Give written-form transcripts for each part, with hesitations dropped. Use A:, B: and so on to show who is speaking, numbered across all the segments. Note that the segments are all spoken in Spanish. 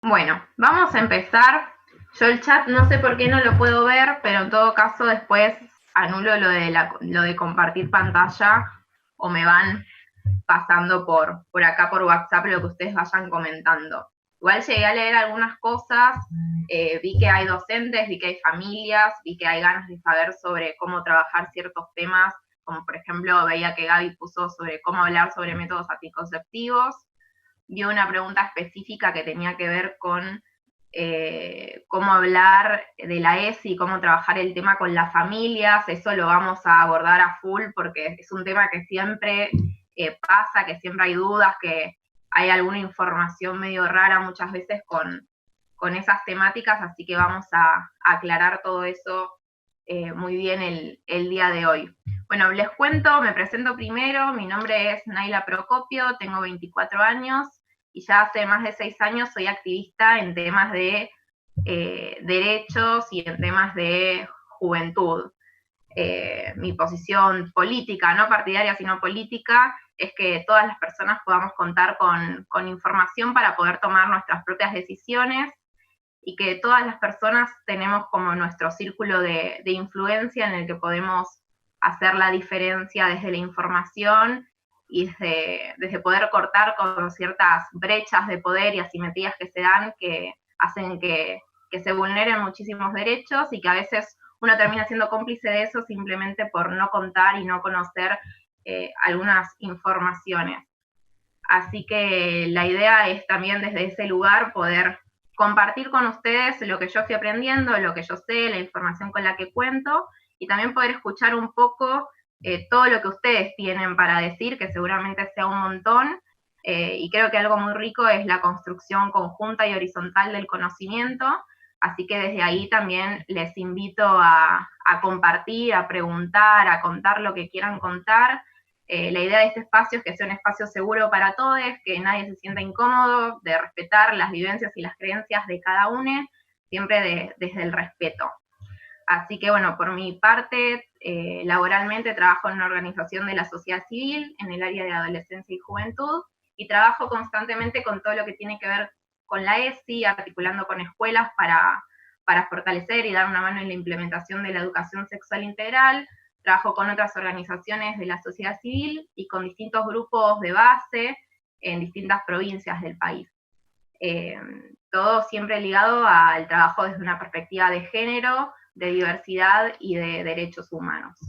A: Bueno, vamos a empezar. Yo el chat no sé por qué no lo puedo ver, pero en todo caso después anulo lo de compartir pantalla o me van pasando por acá por WhatsApp lo que ustedes vayan comentando. Igual llegué a leer algunas cosas, vi que hay docentes, vi que hay familias, vi que hay ganas de saber sobre cómo trabajar ciertos temas, como por ejemplo veía que Gaby puso sobre cómo hablar sobre métodos anticonceptivos, vio una pregunta específica que tenía que ver con cómo hablar de la ESI, cómo trabajar el tema con las familias. Eso lo vamos a abordar a full porque es un tema que siempre pasa, que siempre hay dudas, que hay alguna información medio rara muchas veces con esas temáticas, así que vamos a aclarar todo eso muy bien el día de hoy. Bueno, les cuento, me presento primero, mi nombre es Naila Procopio, tengo 24 años y ya hace más de 6 años soy activista en temas de derechos y en temas de juventud. Mi posición política, no partidaria, sino política, es que todas las personas podamos contar con información para poder tomar nuestras propias decisiones y que todas las personas tenemos como nuestro círculo de influencia en el que podemos hacer la diferencia desde la información y desde poder cortar con ciertas brechas de poder y asimetrías que se dan que hacen que se vulneren muchísimos derechos y que a veces uno termina siendo cómplice de eso simplemente por no contar y no conocer algunas informaciones. Así que la idea es también desde ese lugar poder compartir con ustedes lo que yo estoy aprendiendo, lo que yo sé, la información con la que cuento, y también poder escuchar un poco todo lo que ustedes tienen para decir, que seguramente sea un montón, y creo que algo muy rico es la construcción conjunta y horizontal del conocimiento, así que desde ahí también les invito a compartir, a preguntar, a contar lo que quieran contar. La idea de este espacio es que sea un espacio seguro para todos, que nadie se sienta incómodo, de respetar las vivencias y las creencias de cada uno, siempre desde el respeto. Así que bueno, por mi parte, laboralmente trabajo en una organización de la sociedad civil en el área de adolescencia y juventud y trabajo constantemente con todo lo que tiene que ver con la ESI, articulando con escuelas para fortalecer y dar una mano en la implementación de la educación sexual integral. Trabajo con otras organizaciones de la sociedad civil y con distintos grupos de base en distintas provincias del país. Todo siempre ligado al trabajo desde una perspectiva de género, de diversidad y de derechos humanos.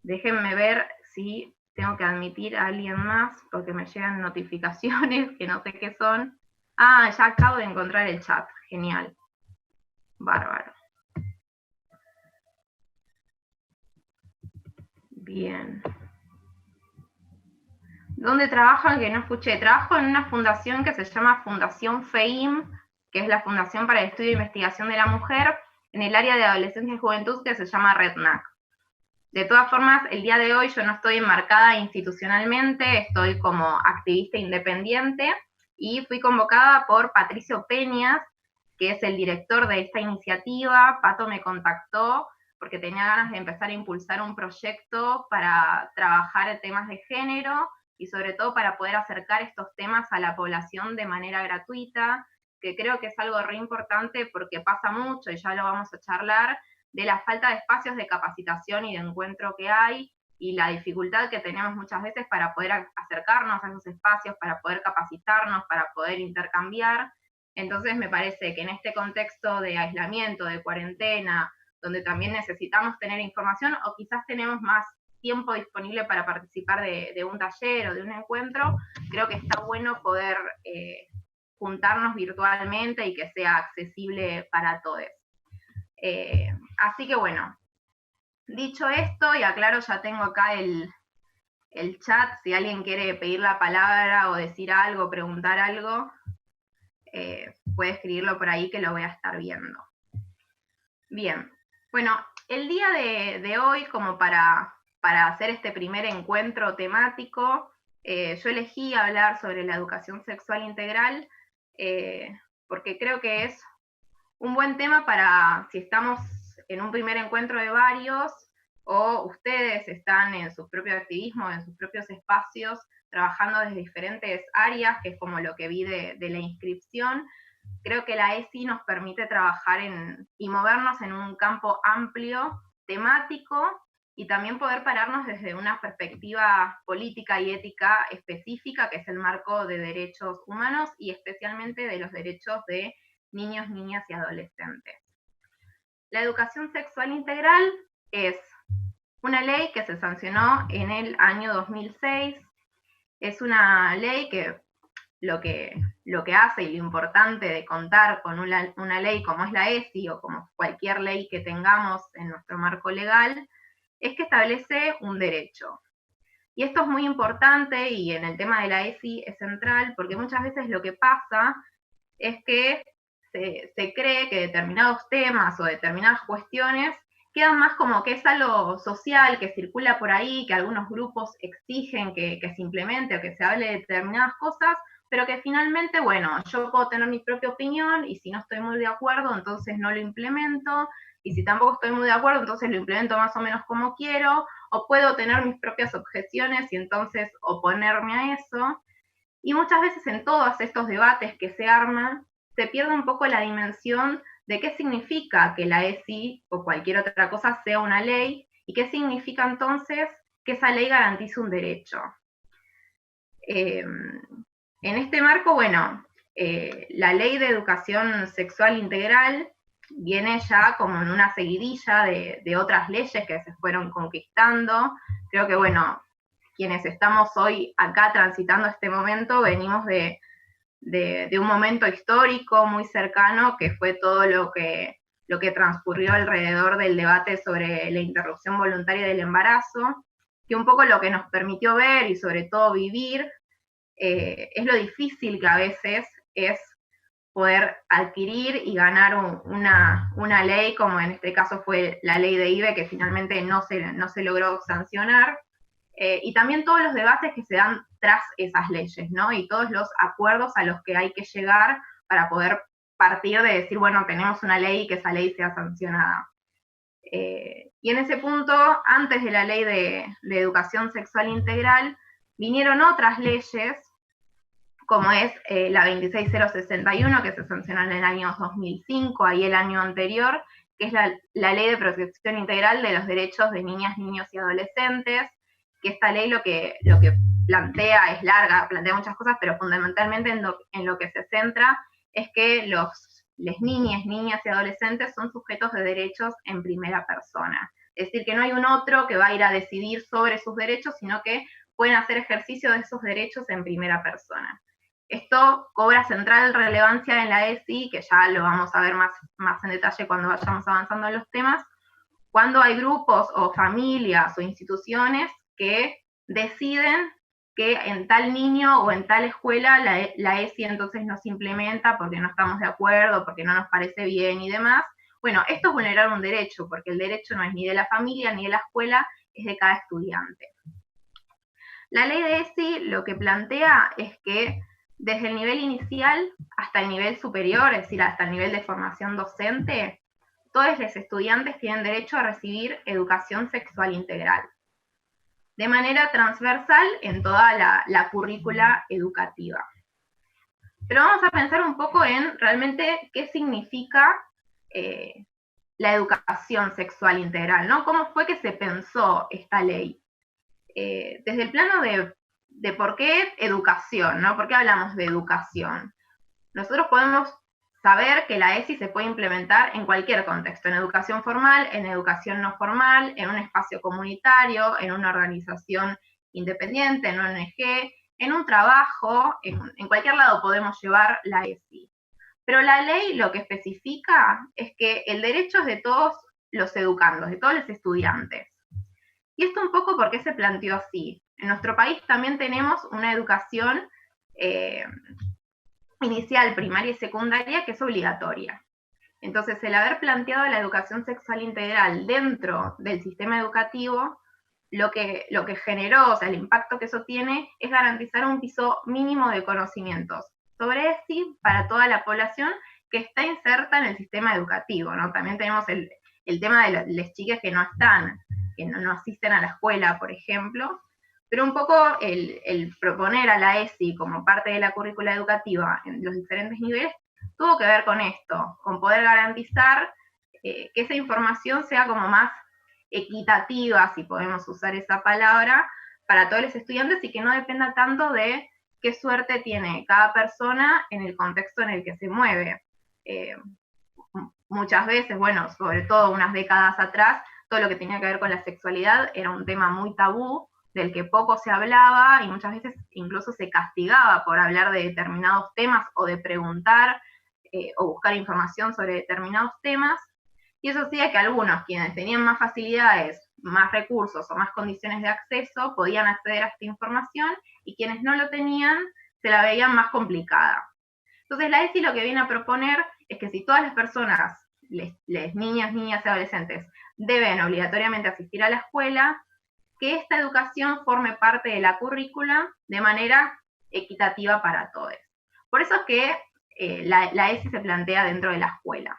A: Déjenme ver si tengo que admitir a alguien más, porque me llegan notificaciones que no sé qué son. Ah, ya acabo de encontrar el chat. Genial. Bárbaro. Bien. ¿Dónde trabajan? Que no escuché. Trabajo en una fundación que se llama Fundación FEIM, que es la Fundación para el Estudio e Investigación de la Mujer, en el área de adolescencia y juventud que se llama REDNAC. De todas formas, el día de hoy yo no estoy enmarcada institucionalmente, estoy como activista independiente y fui convocada por Patricio Peñas, que es el director de esta iniciativa. Pato me contactó porque tenía ganas de empezar a impulsar un proyecto para trabajar temas de género y sobre todo para poder acercar estos temas a la población de manera gratuita, que creo que es algo re importante porque pasa mucho y ya lo vamos a charlar, de la falta de espacios de capacitación y de encuentro que hay y la dificultad que tenemos muchas veces para poder acercarnos a esos espacios, para poder capacitarnos, para poder intercambiar. Entonces me parece que en este contexto de aislamiento, de cuarentena, donde también necesitamos tener información o quizás tenemos más tiempo disponible para participar de un taller o de un encuentro, creo que está bueno poder juntarnos virtualmente y que sea accesible para todos. Así que bueno, dicho esto, y aclaro, ya tengo acá el chat, si alguien quiere pedir la palabra o decir algo, preguntar algo, puede escribirlo por ahí que lo voy a estar viendo. Bien, bueno, el día de hoy, como para hacer este primer encuentro temático, yo elegí hablar sobre la educación sexual integral, porque creo que es un buen tema para, si estamos en un primer encuentro de varios, o ustedes están en su propio activismo, en sus propios espacios, trabajando desde diferentes áreas, que es como lo que vi de la inscripción. Creo que la ESI nos permite trabajar y movernos en un campo amplio, temático, y también poder pararnos desde una perspectiva política y ética específica, que es el marco de derechos humanos y especialmente de los derechos de niños, niñas y adolescentes. La educación sexual integral es una ley que se sancionó en el año 2006. Es una ley que lo que hace y lo importante de contar con una ley como es la ESI o como cualquier ley que tengamos en nuestro marco legal, es que establece un derecho. Y esto es muy importante y en el tema de la ESI es central porque muchas veces lo que pasa es que se cree que determinados temas o determinadas cuestiones quedan más como que es algo social que circula por ahí, que algunos grupos exigen que se implemente o que se hable de determinadas cosas, pero que finalmente, bueno, yo puedo tener mi propia opinión y si no estoy muy de acuerdo, entonces no lo implemento, y si tampoco estoy muy de acuerdo, entonces lo implemento más o menos como quiero, o puedo tener mis propias objeciones y entonces oponerme a eso. Y muchas veces en todos estos debates que se arman, se pierde un poco la dimensión de qué significa que la ESI o cualquier otra cosa sea una ley y qué significa entonces que esa ley garantice un derecho. En este marco, bueno, la Ley de Educación Sexual Integral viene ya como en una seguidilla de otras leyes que se fueron conquistando. Creo que, bueno, quienes estamos hoy acá transitando este momento, venimos de un momento histórico muy cercano, que fue todo lo que transcurrió alrededor del debate sobre la interrupción voluntaria del embarazo, que un poco lo que nos permitió ver y sobre todo vivir es lo difícil que a veces es poder adquirir y ganar una ley, como en este caso fue la ley de IVE, que finalmente no se logró sancionar, y también todos los debates que se dan tras esas leyes, ¿no? Y todos los acuerdos a los que hay que llegar para poder partir de decir, bueno, tenemos una ley y que esa ley sea sancionada. Y en ese punto, antes de la ley de educación sexual integral, vinieron otras leyes, como es la 26061, que se sancionó en el año 2005, ahí el año anterior, que es la Ley de Protección Integral de los Derechos de Niñas, Niños y Adolescentes, que esta ley lo que plantea es larga, plantea muchas cosas, pero fundamentalmente en lo que se centra es que las niñas y adolescentes son sujetos de derechos en primera persona. Es decir, que no hay un otro que va a ir a decidir sobre sus derechos, sino que pueden hacer ejercicio de esos derechos en primera persona. Esto cobra central relevancia en la ESI, que ya lo vamos a ver más en detalle cuando vayamos avanzando en los temas, cuando hay grupos o familias o instituciones que deciden que en tal niño o en tal escuela la ESI entonces no se implementa porque no estamos de acuerdo, porque no nos parece bien y demás. Bueno, esto es vulnerar un derecho, porque el derecho no es ni de la familia ni de la escuela, es de cada estudiante. La ley de ESI lo que plantea es que desde el nivel inicial hasta el nivel superior, es decir, hasta el nivel de formación docente, todos los estudiantes tienen derecho a recibir educación sexual integral, de manera transversal en toda la currícula educativa. Pero vamos a pensar un poco en realmente qué significa la educación sexual integral, ¿no? ¿Cómo fue que se pensó esta ley? Desde el plano de por qué educación, ¿no? ¿Por qué hablamos de educación? Nosotros podemos saber que la ESI se puede implementar en cualquier contexto, en educación formal, en educación no formal, en un espacio comunitario, en una organización independiente, en una ONG, en un trabajo, en cualquier lado podemos llevar la ESI. Pero la ley lo que especifica es que el derecho es de todos los educandos, de todos los estudiantes. Y esto un poco porque se planteó así. En nuestro país también tenemos una educación inicial, primaria y secundaria que es obligatoria. Entonces, el haber planteado la educación sexual integral dentro del sistema educativo, lo que generó, o sea, el impacto que eso tiene, es garantizar un piso mínimo de conocimientos sobre ESI para toda la población que está inserta en el sistema educativo, ¿no? También tenemos el tema de las chicas que no están que no asisten a la escuela, por ejemplo, pero un poco el proponer a la ESI como parte de la currícula educativa en los diferentes niveles tuvo que ver con esto, con poder garantizar que esa información sea como más equitativa, si podemos usar esa palabra, para todos los estudiantes y que no dependa tanto de qué suerte tiene cada persona en el contexto en el que se mueve. Muchas veces, bueno, sobre todo unas décadas atrás, todo lo que tenía que ver con la sexualidad era un tema muy tabú, del que poco se hablaba y muchas veces incluso se castigaba por hablar de determinados temas o de preguntar o buscar información sobre determinados temas. Y eso hacía que algunos, quienes tenían más facilidades, más recursos o más condiciones de acceso, podían acceder a esta información y quienes no lo tenían se la veían más complicada. Entonces la ESI lo que viene a proponer es que si todas las personas, les niñas y adolescentes, deben obligatoriamente asistir a la escuela, que esta educación forme parte de la currícula de manera equitativa para todos. Por eso es que la ESI se plantea dentro de la escuela.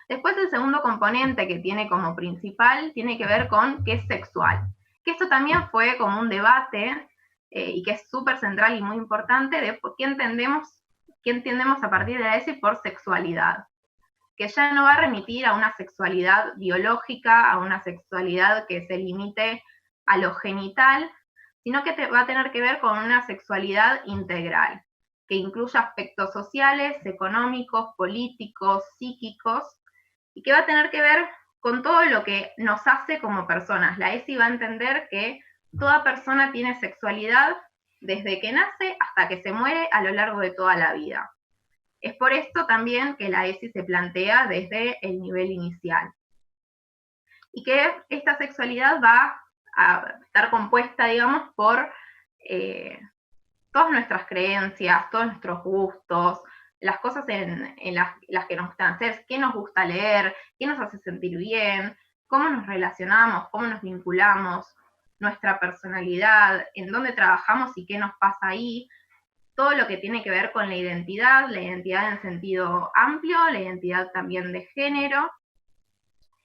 A: Después el segundo componente que tiene como principal tiene que ver con qué es sexual. Que esto también fue como un debate y que es súper central y muy importante de qué entendemos a partir de la ESI por sexualidad. Que ya no va a remitir a una sexualidad biológica, a una sexualidad que se limite a lo genital, sino que va a tener que ver con una sexualidad integral, que incluya aspectos sociales, económicos, políticos, psíquicos, y que va a tener que ver con todo lo que nos hace como personas. La ESI va a entender que toda persona tiene sexualidad desde que nace hasta que se muere a lo largo de toda la vida. Es por esto también que la ESI se plantea desde el nivel inicial. Y que esta sexualidad va a estar compuesta, digamos, por todas nuestras creencias, todos nuestros gustos, las cosas en las que nos gustan hacer, qué nos gusta leer, qué nos hace sentir bien, cómo nos relacionamos, cómo nos vinculamos, nuestra personalidad, en dónde trabajamos y qué nos pasa ahí, todo lo que tiene que ver con la identidad en sentido amplio, la identidad también de género,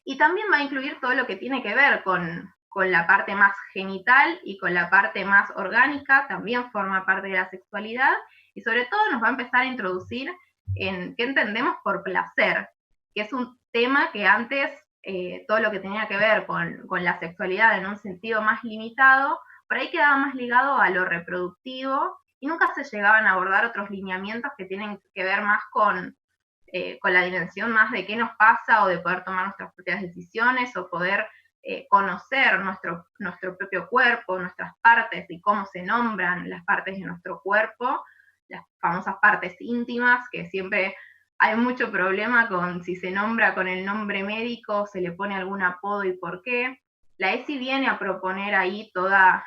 A: y también va a incluir todo lo que tiene que ver con la parte más genital y con la parte más orgánica, también forma parte de la sexualidad, y sobre todo nos va a empezar a introducir en qué entendemos por placer, que es un tema que antes todo lo que tenía que ver con la sexualidad en un sentido más limitado, por ahí quedaba más ligado a lo reproductivo, y nunca se llegaban a abordar otros lineamientos que tienen que ver más con la dimensión más de qué nos pasa o de poder tomar nuestras propias decisiones o poder conocer nuestro propio cuerpo, nuestras partes y cómo se nombran las partes de nuestro cuerpo, las famosas partes íntimas, que siempre hay mucho problema con si se nombra con el nombre médico, se le pone algún apodo y por qué. La ESI viene a proponer ahí toda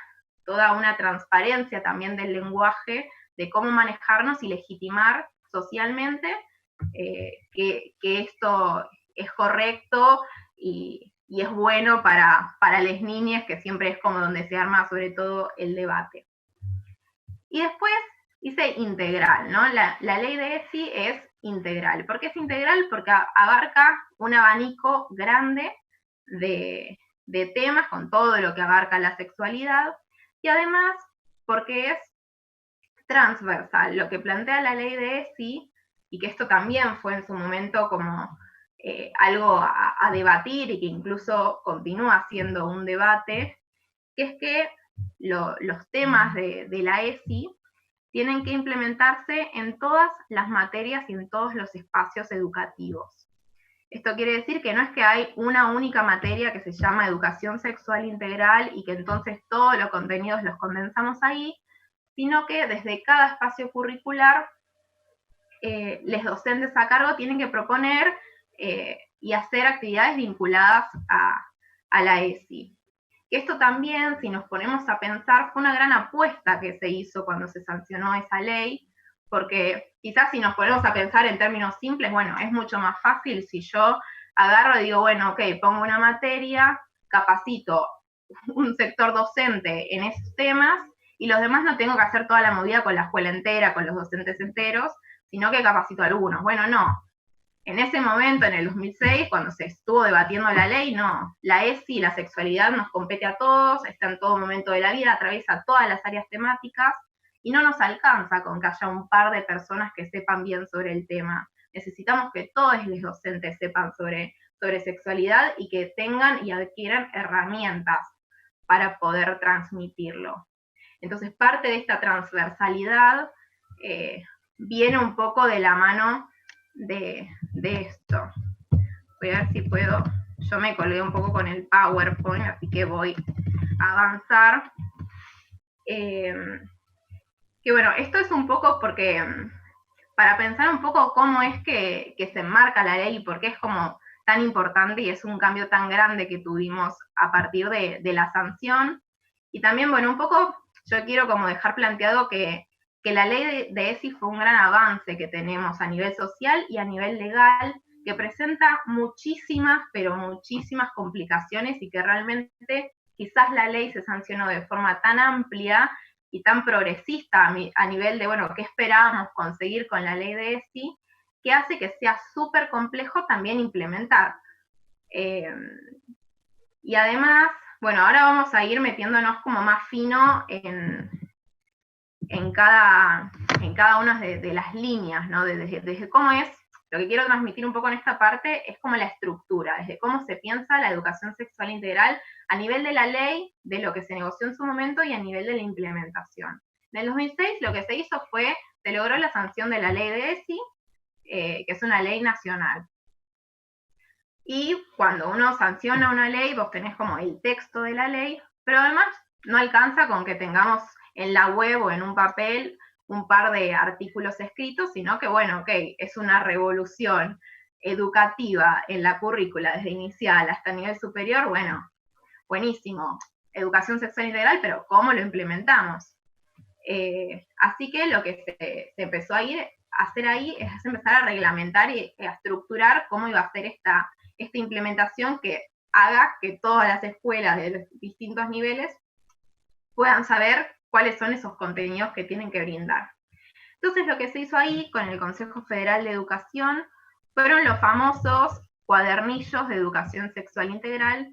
A: una transparencia también del lenguaje, de cómo manejarnos y legitimar socialmente que esto es correcto y es bueno para las niñas, que siempre es como donde se arma sobre todo el debate. Y después dice integral, ¿no? La ley de ESI es integral. ¿Por qué es integral? Porque abarca un abanico grande de temas con todo lo que abarca la sexualidad, y además porque es transversal. Lo que plantea la ley de ESI, y que esto también fue en su momento como algo a debatir y que incluso continúa siendo un debate, que es que los temas de la ESI tienen que implementarse en todas las materias y en todos los espacios educativos. Esto quiere decir que no es que hay una única materia que se llama educación sexual integral y que entonces todos los contenidos los condensamos ahí, sino que desde cada espacio curricular los docentes a cargo tienen que proponer y hacer actividades vinculadas a la ESI. Esto también, si nos ponemos a pensar, fue una gran apuesta que se hizo cuando se sancionó esa ley, porque quizás si nos ponemos a pensar en términos simples, bueno, es mucho más fácil si yo agarro y digo, bueno, ok, pongo una materia, capacito un sector docente en esos temas, y los demás no tengo que hacer toda la movida con la escuela entera, con los docentes enteros, sino que capacito a algunos. Bueno, no. En ese momento, en el 2006, cuando se estuvo debatiendo la ley, no, la ESI, la sexualidad nos compete a todos, está en todo momento de la vida, atraviesa todas las áreas temáticas, y no nos alcanza con que haya un par de personas que sepan bien sobre el tema. Necesitamos que todos los docentes sepan sobre sexualidad y que tengan y adquieran herramientas para poder transmitirlo. Entonces, parte de esta transversalidad viene un poco de la mano de esto. Voy a ver si puedo, yo me colgué un poco con el PowerPoint, así que voy a avanzar. Que bueno, esto es un poco porque, para pensar un poco cómo es que se enmarca la ley y por qué es como tan importante y es un cambio tan grande que tuvimos a partir de la sanción. Y también, bueno, un poco yo quiero como dejar planteado que la ley de ESI fue un gran avance que tenemos a nivel social y a nivel legal, que presenta muchísimas, pero muchísimas complicaciones y que realmente quizás la ley se sancionó de forma tan amplia y tan progresista a nivel de, bueno, qué esperábamos conseguir con la ley de ESI, que hace que sea súper complejo también implementar. Y además, bueno, ahora vamos a ir metiéndonos como más fino en cada una de las líneas, ¿no? Desde cómo es, lo que quiero transmitir un poco en esta parte es como la estructura, desde cómo se piensa la educación sexual integral a nivel de la ley, de lo que se negoció en su momento y a nivel de la implementación. En el 2006 lo que se hizo fue, se logró la sanción de la ley de ESI, que es una ley nacional. Y cuando uno sanciona una ley, vos tenés como el texto de la ley, pero además no alcanza con que tengamos en la web o en un papel un par de artículos escritos, sino que, bueno, ok, es una revolución educativa en la currícula desde inicial hasta nivel superior, bueno, buenísimo, educación sexual integral, pero ¿cómo lo implementamos? Así que lo que se empezó a hacer ahí es empezar a reglamentar y a estructurar cómo iba a ser esta implementación que haga que todas las escuelas de los distintos niveles puedan saber cuáles son esos contenidos que tienen que brindar. Entonces lo que se hizo ahí con el Consejo Federal de Educación fueron los famosos cuadernillos de educación sexual integral,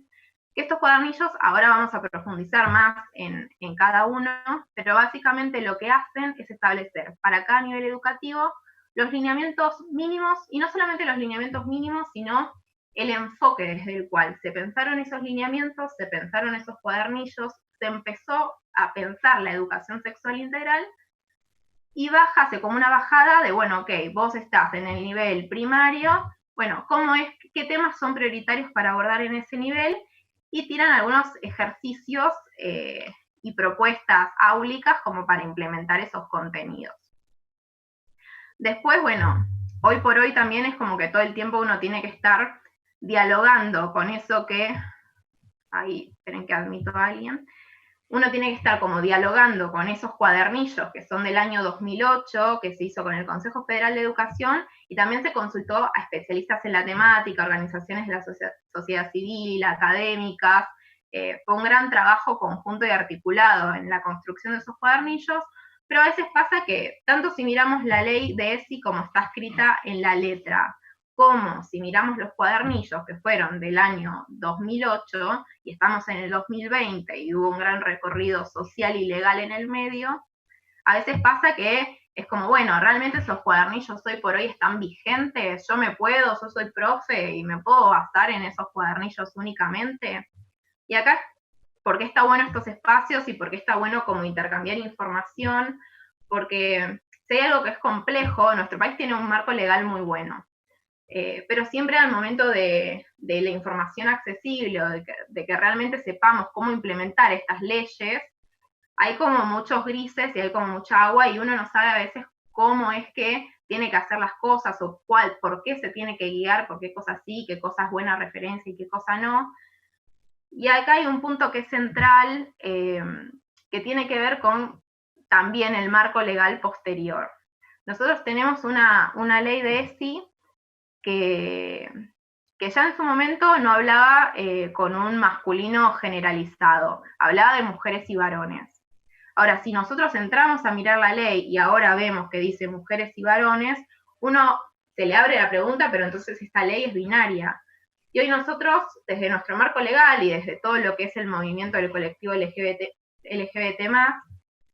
A: que estos cuadernillos ahora vamos a profundizar más en cada uno, pero básicamente lo que hacen es establecer para cada nivel educativo los lineamientos mínimos, y no solamente los lineamientos mínimos, sino el enfoque desde el cual se pensaron esos lineamientos, se pensaron esos cuadernillos, se empezó a pensar la educación sexual integral y hace como una bajada de, bueno, ok, vos estás en el nivel primario, bueno, qué temas son prioritarios para abordar en ese nivel, y tiran algunos ejercicios y propuestas áulicas como para implementar esos contenidos. Después, bueno, hoy por hoy también es como que todo el tiempo uno tiene que estar dialogando con eso que, ahí, esperen que admito a alguien, uno tiene que estar como dialogando con esos cuadernillos que son del año 2008, que se hizo con el Consejo Federal de Educación, y también se consultó a especialistas en la temática, organizaciones de la sociedad civil, académicas. Fue un gran trabajo conjunto y articulado en la construcción de esos cuadernillos, pero a veces pasa que, tanto si miramos la ley de ESI como está escrita en la letra, como si miramos los cuadernillos que fueron del año 2008 y estamos en el 2020 y hubo un gran recorrido social y legal en el medio, a veces pasa que es como, bueno, realmente esos cuadernillos hoy por hoy están vigentes, yo soy profe y me puedo basar en esos cuadernillos únicamente. Y acá, ¿por qué está bueno estos espacios y por qué está bueno como intercambiar información? Porque si hay algo que es complejo, nuestro país tiene un marco legal muy bueno. Pero siempre al momento de la información accesible o de que realmente sepamos cómo implementar estas leyes, hay como muchos grises y hay como mucha agua y uno no sabe a veces cómo es que tiene que hacer las cosas o por qué se tiene que guiar, por qué cosas sí, qué cosas buena referencia y qué cosas no. Y acá hay un punto que es central, que tiene que ver con también el marco legal posterior. Nosotros tenemos una ley de ESI que ya en su momento no hablaba con un masculino generalizado, hablaba de mujeres y varones. Ahora, si nosotros entramos a mirar la ley y ahora vemos que dice mujeres y varones, uno se le abre la pregunta, pero entonces esta ley es binaria. Y hoy nosotros, desde nuestro marco legal y desde todo lo que es el movimiento del colectivo LGBT+,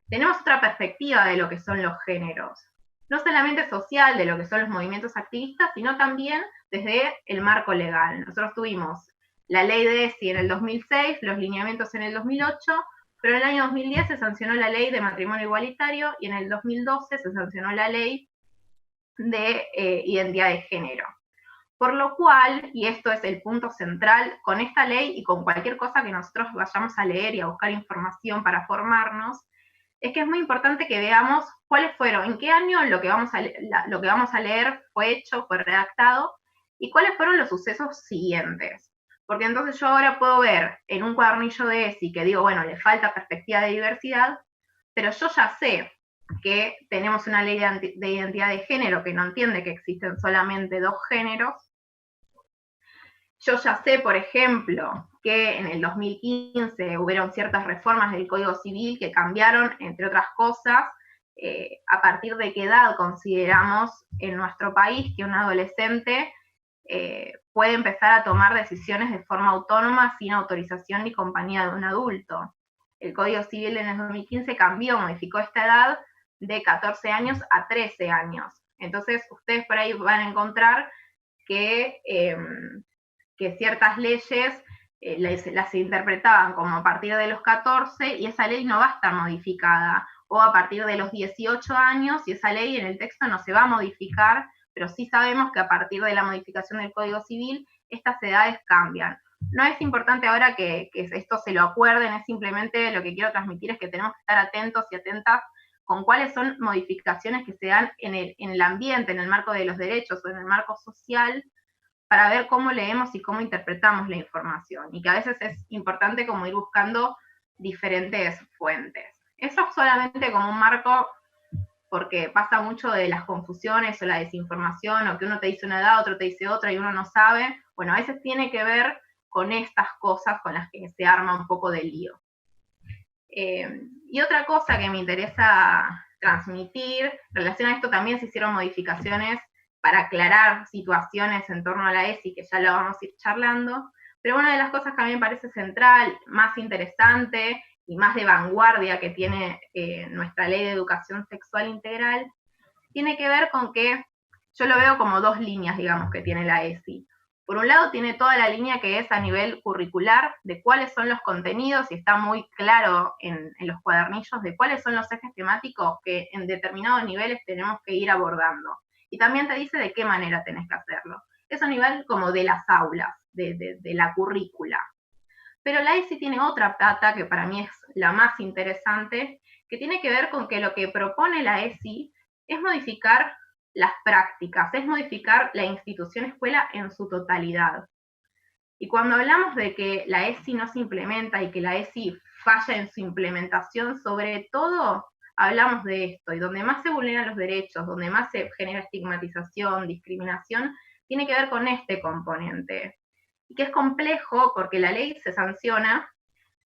A: tenemos otra perspectiva de lo que son los géneros. No solamente social, de lo que son los movimientos activistas, sino también desde el marco legal. Nosotros tuvimos la ley de ESI en el 2006, los lineamientos en el 2008, pero en el año 2010 se sancionó la ley de matrimonio igualitario y en el 2012 se sancionó la ley de identidad de género. Por lo cual, y esto es el punto central, con esta ley y con cualquier cosa que nosotros vayamos a leer y a buscar información para formarnos, es que es muy importante que veamos cuáles fueron, en qué año lo que vamos a leer fue hecho, fue redactado, y cuáles fueron los sucesos siguientes. Porque entonces yo ahora puedo ver en un cuadernillo de ESI que digo, bueno, le falta perspectiva de diversidad, pero yo ya sé que tenemos una ley de identidad de género que no entiende que existen solamente dos géneros. Yo ya sé, por ejemplo, que en el 2015 hubieron ciertas reformas del Código Civil que cambiaron, entre otras cosas, a partir de qué edad consideramos en nuestro país que un adolescente puede empezar a tomar decisiones de forma autónoma sin autorización ni compañía de un adulto. El Código Civil en el 2015 cambió, modificó esta edad de 14 años a 13 años. Entonces, ustedes por ahí van a encontrar que ciertas leyes las interpretaban como a partir de los 14 y esa ley no va a estar modificada, o a partir de los 18 años y esa ley en el texto no se va a modificar, pero sí sabemos que a partir de la modificación del Código Civil estas edades cambian. No es importante ahora que esto se lo acuerden, es simplemente lo que quiero transmitir es que tenemos que estar atentos y atentas con cuáles son modificaciones que se dan en el ambiente, en el marco de los derechos o en el marco social, para ver cómo leemos y cómo interpretamos la información, y que a veces es importante como ir buscando diferentes fuentes. Eso es solamente como un marco, porque pasa mucho de las confusiones o la desinformación, o que uno te dice una edad, otro te dice otra y uno no sabe. Bueno, a veces tiene que ver con estas cosas con las que se arma un poco de lío. Y otra cosa que me interesa transmitir, en relación a esto también se hicieron modificaciones para aclarar situaciones en torno a la ESI, que ya lo vamos a ir charlando, pero una de las cosas que a mí me parece central, más interesante y más de vanguardia que tiene nuestra ley de educación sexual integral, tiene que ver con que yo lo veo como dos líneas, digamos, que tiene la ESI. Por un lado tiene toda la línea que es a nivel curricular, de cuáles son los contenidos, y está muy claro en los cuadernillos de cuáles son los ejes temáticos que en determinados niveles tenemos que ir abordando. Y también te dice de qué manera tenés que hacerlo. Es a nivel como de las aulas, de la currícula. Pero la ESI tiene otra pata que para mí es la más interesante, que tiene que ver con que lo que propone la ESI es modificar las prácticas, es modificar la institución escuela en su totalidad. Y cuando hablamos de que la ESI no se implementa y que la ESI falla en su implementación, sobre todo hablamos de esto, y donde más se vulneran los derechos, donde más se genera estigmatización, discriminación, tiene que ver con este componente. Y que es complejo porque la ley se sanciona,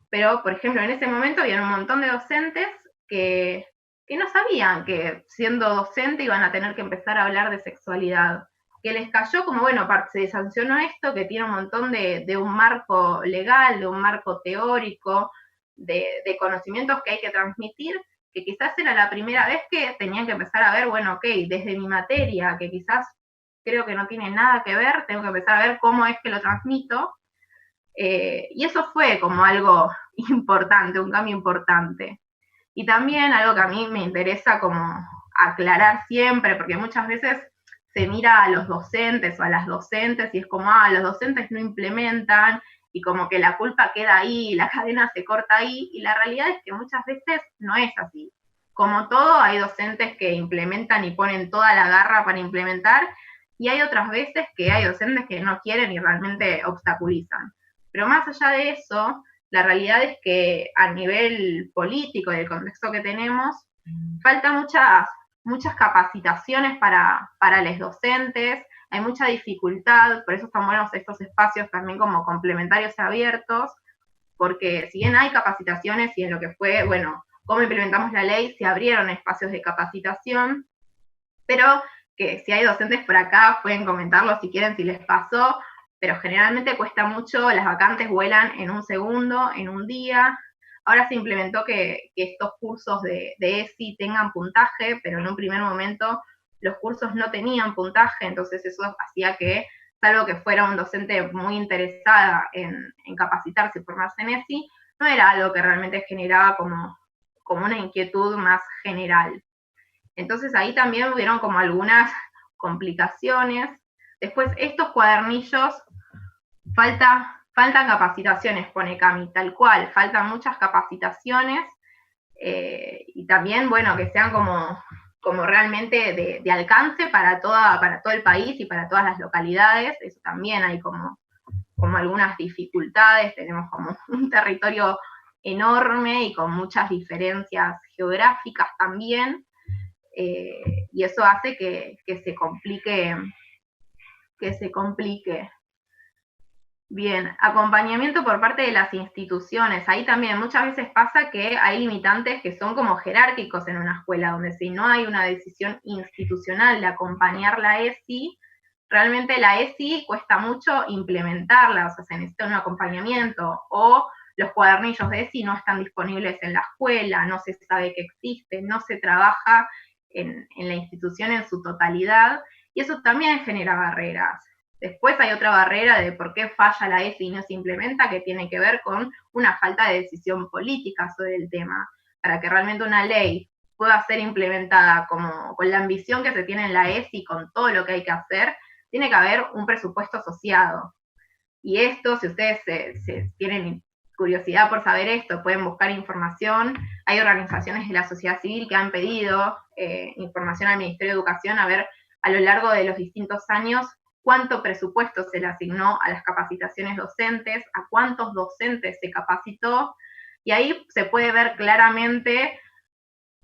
A: pero, por ejemplo, en ese momento había un montón de docentes que no sabían que siendo docente iban a tener que empezar a hablar de sexualidad, que les cayó como, bueno, se sancionó esto, que tiene un montón de un marco legal, de un marco teórico, de conocimientos que hay que transmitir, que quizás era la primera vez que tenían que empezar a ver, bueno, ok, desde mi materia, que quizás creo que no tiene nada que ver, tengo que empezar a ver cómo es que lo transmito, y eso fue como algo importante, un cambio importante. Y también algo que a mí me interesa como aclarar siempre, porque muchas veces se mira a los docentes o a las docentes y es como, los docentes no implementan y como que la culpa queda ahí, la cadena se corta ahí, y la realidad es que muchas veces no es así. Como todo, hay docentes que implementan y ponen toda la garra para implementar, y hay otras veces que hay docentes que no quieren y realmente obstaculizan. Pero más allá de eso, la realidad es que a nivel político y del contexto que tenemos, faltan muchas capacitaciones para los docentes, hay mucha dificultad, por eso están buenos estos espacios también como complementarios y abiertos, porque si bien hay capacitaciones y en lo que fue, bueno, cómo implementamos la ley, se abrieron espacios de capacitación, pero que si hay docentes por acá pueden comentarlo si quieren, si les pasó, pero generalmente cuesta mucho, las vacantes vuelan en un segundo, en un día. Ahora se implementó que estos cursos de ESI tengan puntaje, pero en un primer momento los cursos no tenían puntaje, entonces eso hacía que, salvo que fuera un docente muy interesada en capacitarse y formarse en ESI, no era algo que realmente generaba como una inquietud más general. Entonces ahí también hubieron como algunas complicaciones. Después estos cuadernillos, faltan capacitaciones, pone Cami, tal cual, faltan muchas capacitaciones, y también, bueno, que sean como realmente de alcance para todo el país y para todas las localidades. Eso también hay como algunas dificultades, tenemos como un territorio enorme y con muchas diferencias geográficas también, y eso hace que se complique. Bien, acompañamiento por parte de las instituciones. Ahí también muchas veces pasa que hay limitantes que son como jerárquicos en una escuela, donde si no hay una decisión institucional de acompañar la ESI, realmente la ESI cuesta mucho implementarla, o sea, se necesita un acompañamiento, o los cuadernillos de ESI no están disponibles en la escuela, no se sabe que existen, no se trabaja en la institución en su totalidad, y eso también genera barreras. Después hay otra barrera de por qué falla la ESI y no se implementa, que tiene que ver con una falta de decisión política sobre el tema. Para que realmente una ley pueda ser implementada como con la ambición que se tiene en la ESI, con todo lo que hay que hacer, tiene que haber un presupuesto asociado. Y esto, si ustedes se tienen curiosidad por saber esto, pueden buscar información. Hay organizaciones de la sociedad civil que han pedido información al Ministerio de Educación, a ver a lo largo de los distintos años cuánto presupuesto se le asignó a las capacitaciones docentes, a cuántos docentes se capacitó, y ahí se puede ver claramente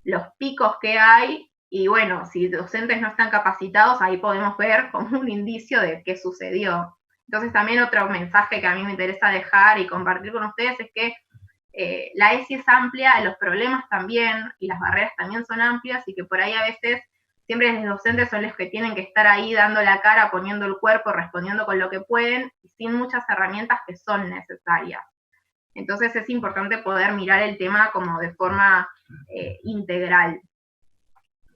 A: los picos que hay, y bueno, si docentes no están capacitados, ahí podemos ver como un indicio de qué sucedió. Entonces también otro mensaje que a mí me interesa dejar y compartir con ustedes es que la ESI es amplia, los problemas también, y las barreras también son amplias, y que por ahí a veces siempre los docentes son los que tienen que estar ahí dando la cara, poniendo el cuerpo, respondiendo con lo que pueden, y sin muchas herramientas que son necesarias. Entonces es importante poder mirar el tema como de forma integral.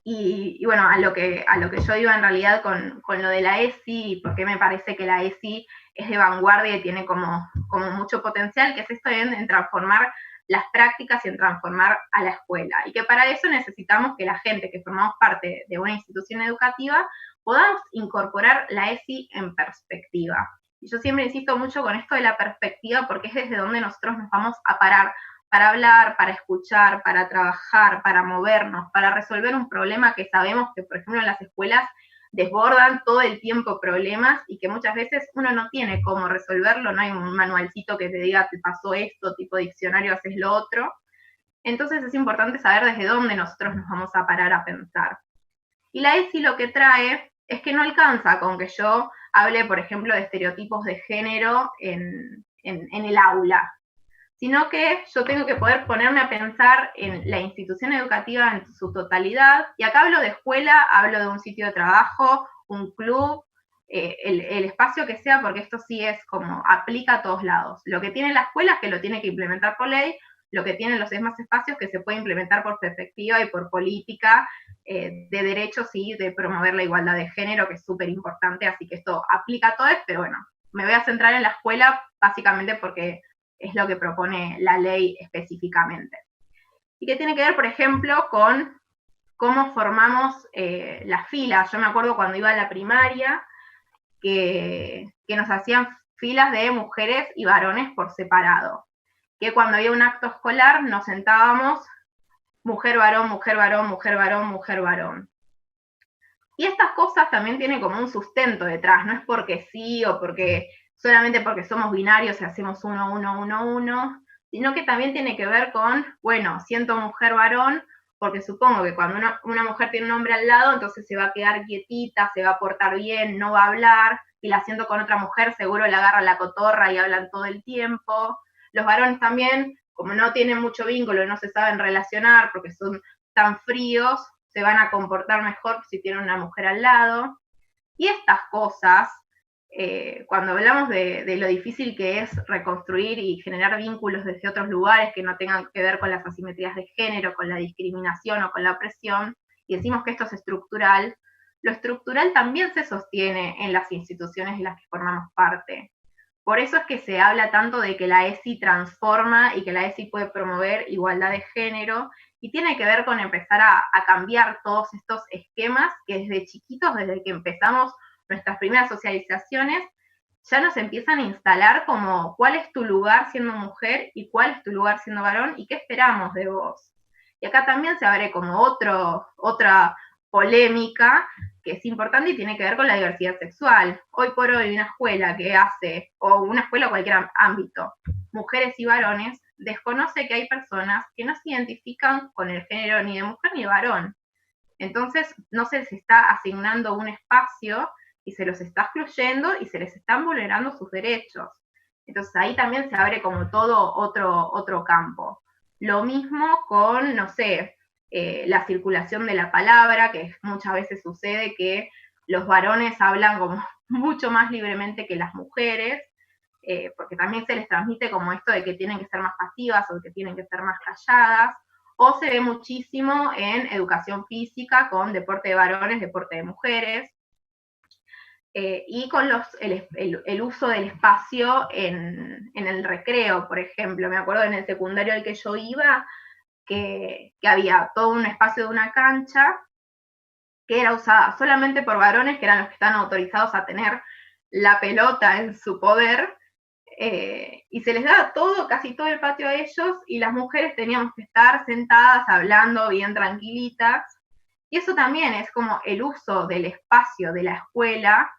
A: Y bueno, a lo que yo iba en realidad con lo de la ESI, porque me parece que la ESI es de vanguardia y tiene como mucho potencial, que es esto en transformar las prácticas y en transformar a la escuela. Y que para eso necesitamos que la gente que formamos parte de una institución educativa podamos incorporar la ESI en perspectiva. Y yo siempre insisto mucho con esto de la perspectiva, porque es desde donde nosotros nos vamos a parar para hablar, para escuchar, para trabajar, para movernos, para resolver un problema que sabemos que, por ejemplo, en las escuelas desbordan todo el tiempo problemas y que muchas veces uno no tiene cómo resolverlo, no hay un manualcito que te diga te pasó esto, tipo diccionario haces lo otro. Entonces es importante saber desde dónde nosotros nos vamos a parar a pensar. Y la ESI lo que trae es que no alcanza con que yo hable, por ejemplo, de estereotipos de género en el aula, sino que yo tengo que poder ponerme a pensar en la institución educativa en su totalidad, y acá hablo de escuela, hablo de un sitio de trabajo, un club, el espacio que sea, porque esto sí es como aplica a todos lados. Lo que tiene la escuela es que lo tiene que implementar por ley, lo que tienen los demás espacios que se puede implementar por perspectiva y por política de derechos y de promover la igualdad de género, que es súper importante, así que esto aplica a todos, pero bueno, me voy a centrar en la escuela básicamente porque es lo que propone la ley específicamente. Y que tiene que ver, por ejemplo, con cómo formamos las filas. Yo me acuerdo cuando iba a la primaria que nos hacían filas de mujeres y varones por separado. Que cuando había un acto escolar nos sentábamos mujer, varón, mujer, varón, mujer, varón, mujer, varón. Y estas cosas también tienen como un sustento detrás, no es porque sí o porque solamente porque somos binarios y hacemos uno, uno, uno, uno, sino que también tiene que ver con, bueno, siento mujer, varón, porque supongo que cuando una mujer tiene un hombre al lado, entonces se va a quedar quietita, se va a portar bien, no va a hablar, y la siento con otra mujer, seguro le agarra la cotorra y hablan todo el tiempo. Los varones también, como no tienen mucho vínculo, no se saben relacionar porque son tan fríos, se van a comportar mejor si tienen una mujer al lado. Y estas cosas, cuando hablamos de lo difícil que es reconstruir y generar vínculos desde otros lugares que no tengan que ver con las asimetrías de género, con la discriminación o con la opresión, y decimos que esto es estructural, lo estructural también se sostiene en las instituciones de las que formamos parte. Por eso es que se habla tanto de que la ESI transforma y que la ESI puede promover igualdad de género, y tiene que ver con empezar a cambiar todos estos esquemas que desde chiquitos, desde que empezamos nuestras primeras socializaciones, ya nos empiezan a instalar como cuál es tu lugar siendo mujer y cuál es tu lugar siendo varón y qué esperamos de vos. Y acá también se abre como otra polémica que es importante y tiene que ver con la diversidad sexual. Hoy por hoy una escuela que hace, o una escuela o cualquier ámbito, mujeres y varones, desconoce que hay personas que no se identifican con el género ni de mujer ni de varón. Entonces no se les está asignando un espacio y se los está excluyendo y se les están vulnerando sus derechos. Entonces ahí también se abre como todo otro campo. Lo mismo con, no sé, la circulación de la palabra, que muchas veces sucede que los varones hablan como mucho más libremente que las mujeres, porque también se les transmite como esto de que tienen que ser más pasivas o que tienen que ser más calladas, o se ve muchísimo en educación física con deporte de varones, deporte de mujeres, y con el uso del espacio en el recreo, por ejemplo. Me acuerdo en el secundario al que yo iba, que había todo un espacio de una cancha que era usada solamente por varones, que eran los que estaban autorizados a tener la pelota en su poder, y se les daba todo, casi todo el patio a ellos, y las mujeres teníamos que estar sentadas hablando bien tranquilitas, y eso también es como el uso del espacio de la escuela,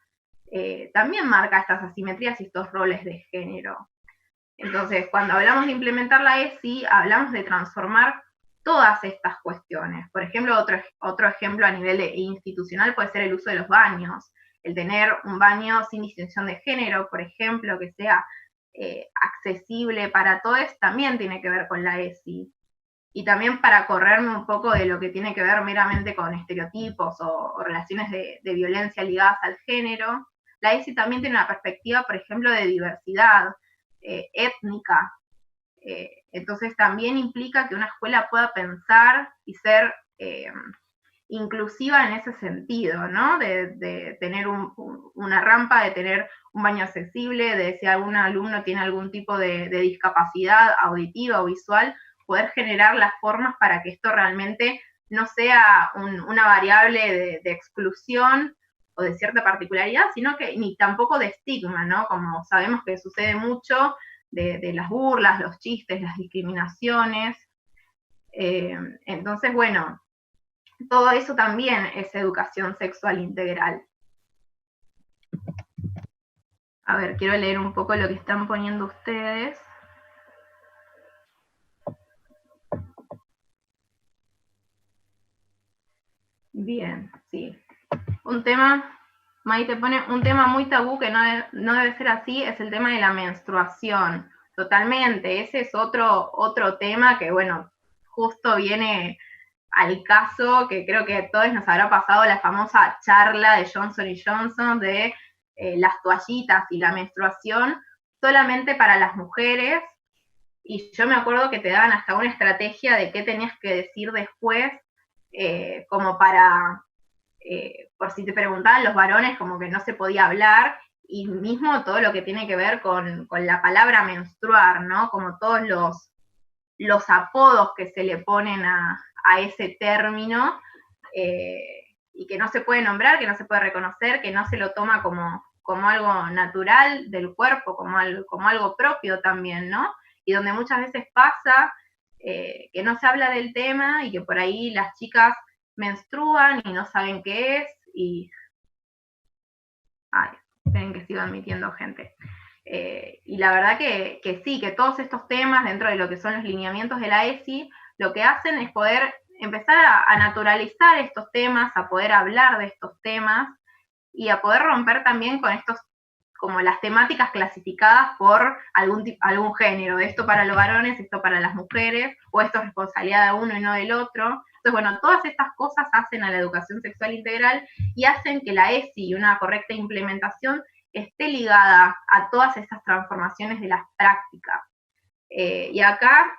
A: también marca estas asimetrías y estos roles de género. Entonces, cuando hablamos de implementar la ESI, hablamos de transformar todas estas cuestiones. Por ejemplo, otro ejemplo a nivel institucional puede ser el uso de los baños. El tener un baño sin distinción de género, por ejemplo, que sea accesible para todos, también tiene que ver con la ESI. Y también para correrme un poco de lo que tiene que ver meramente con estereotipos o relaciones de violencia ligadas al género, la ESI también tiene una perspectiva, por ejemplo, de diversidad étnica. Entonces también implica que una escuela pueda pensar y ser inclusiva en ese sentido, ¿no? De tener una rampa, de tener un baño accesible, de si algún alumno tiene algún tipo de discapacidad auditiva o visual, poder generar las formas para que esto realmente no sea una variable de exclusión o de cierta particularidad, sino que ni tampoco de estigma, ¿no? Como sabemos que sucede mucho de las burlas, los chistes, las discriminaciones. Entonces, bueno, todo eso también es educación sexual integral. A ver, quiero leer un poco lo que están poniendo ustedes. Bien, sí. Un tema, Maite pone, un tema muy tabú que no debe ser así, es el tema de la menstruación. Totalmente, ese es otro tema que, bueno, justo viene al caso, que creo que a todos nos habrá pasado la famosa charla de Johnson & Johnson de las toallitas y la menstruación solamente para las mujeres, y yo me acuerdo que te daban hasta una estrategia de qué tenías que decir después, como para, por si te preguntaban los varones, como que no se podía hablar, y mismo todo lo que tiene que ver con la palabra menstruar, ¿no? Como todos los apodos que se le ponen a ese término, y que no se puede nombrar, que no se puede reconocer, que no se lo toma como algo natural del cuerpo, como algo propio también, ¿no? Y donde muchas veces pasa que no se habla del tema y que por ahí las chicas menstruan y no saben qué es, y... Ay, esperen que sigo admitiendo gente. Y la verdad que sí, que todos estos temas dentro de lo que son los lineamientos de la ESI, lo que hacen es poder empezar a naturalizar estos temas, a poder hablar de estos temas y a poder romper también con estos, como las temáticas clasificadas por algún género, esto para los varones, esto para las mujeres, o esto es responsabilidad de uno y no del otro, Entonces, bueno, todas estas cosas hacen a la educación sexual integral y hacen que la ESI y una correcta implementación esté ligada a todas estas transformaciones de las prácticas. Y acá,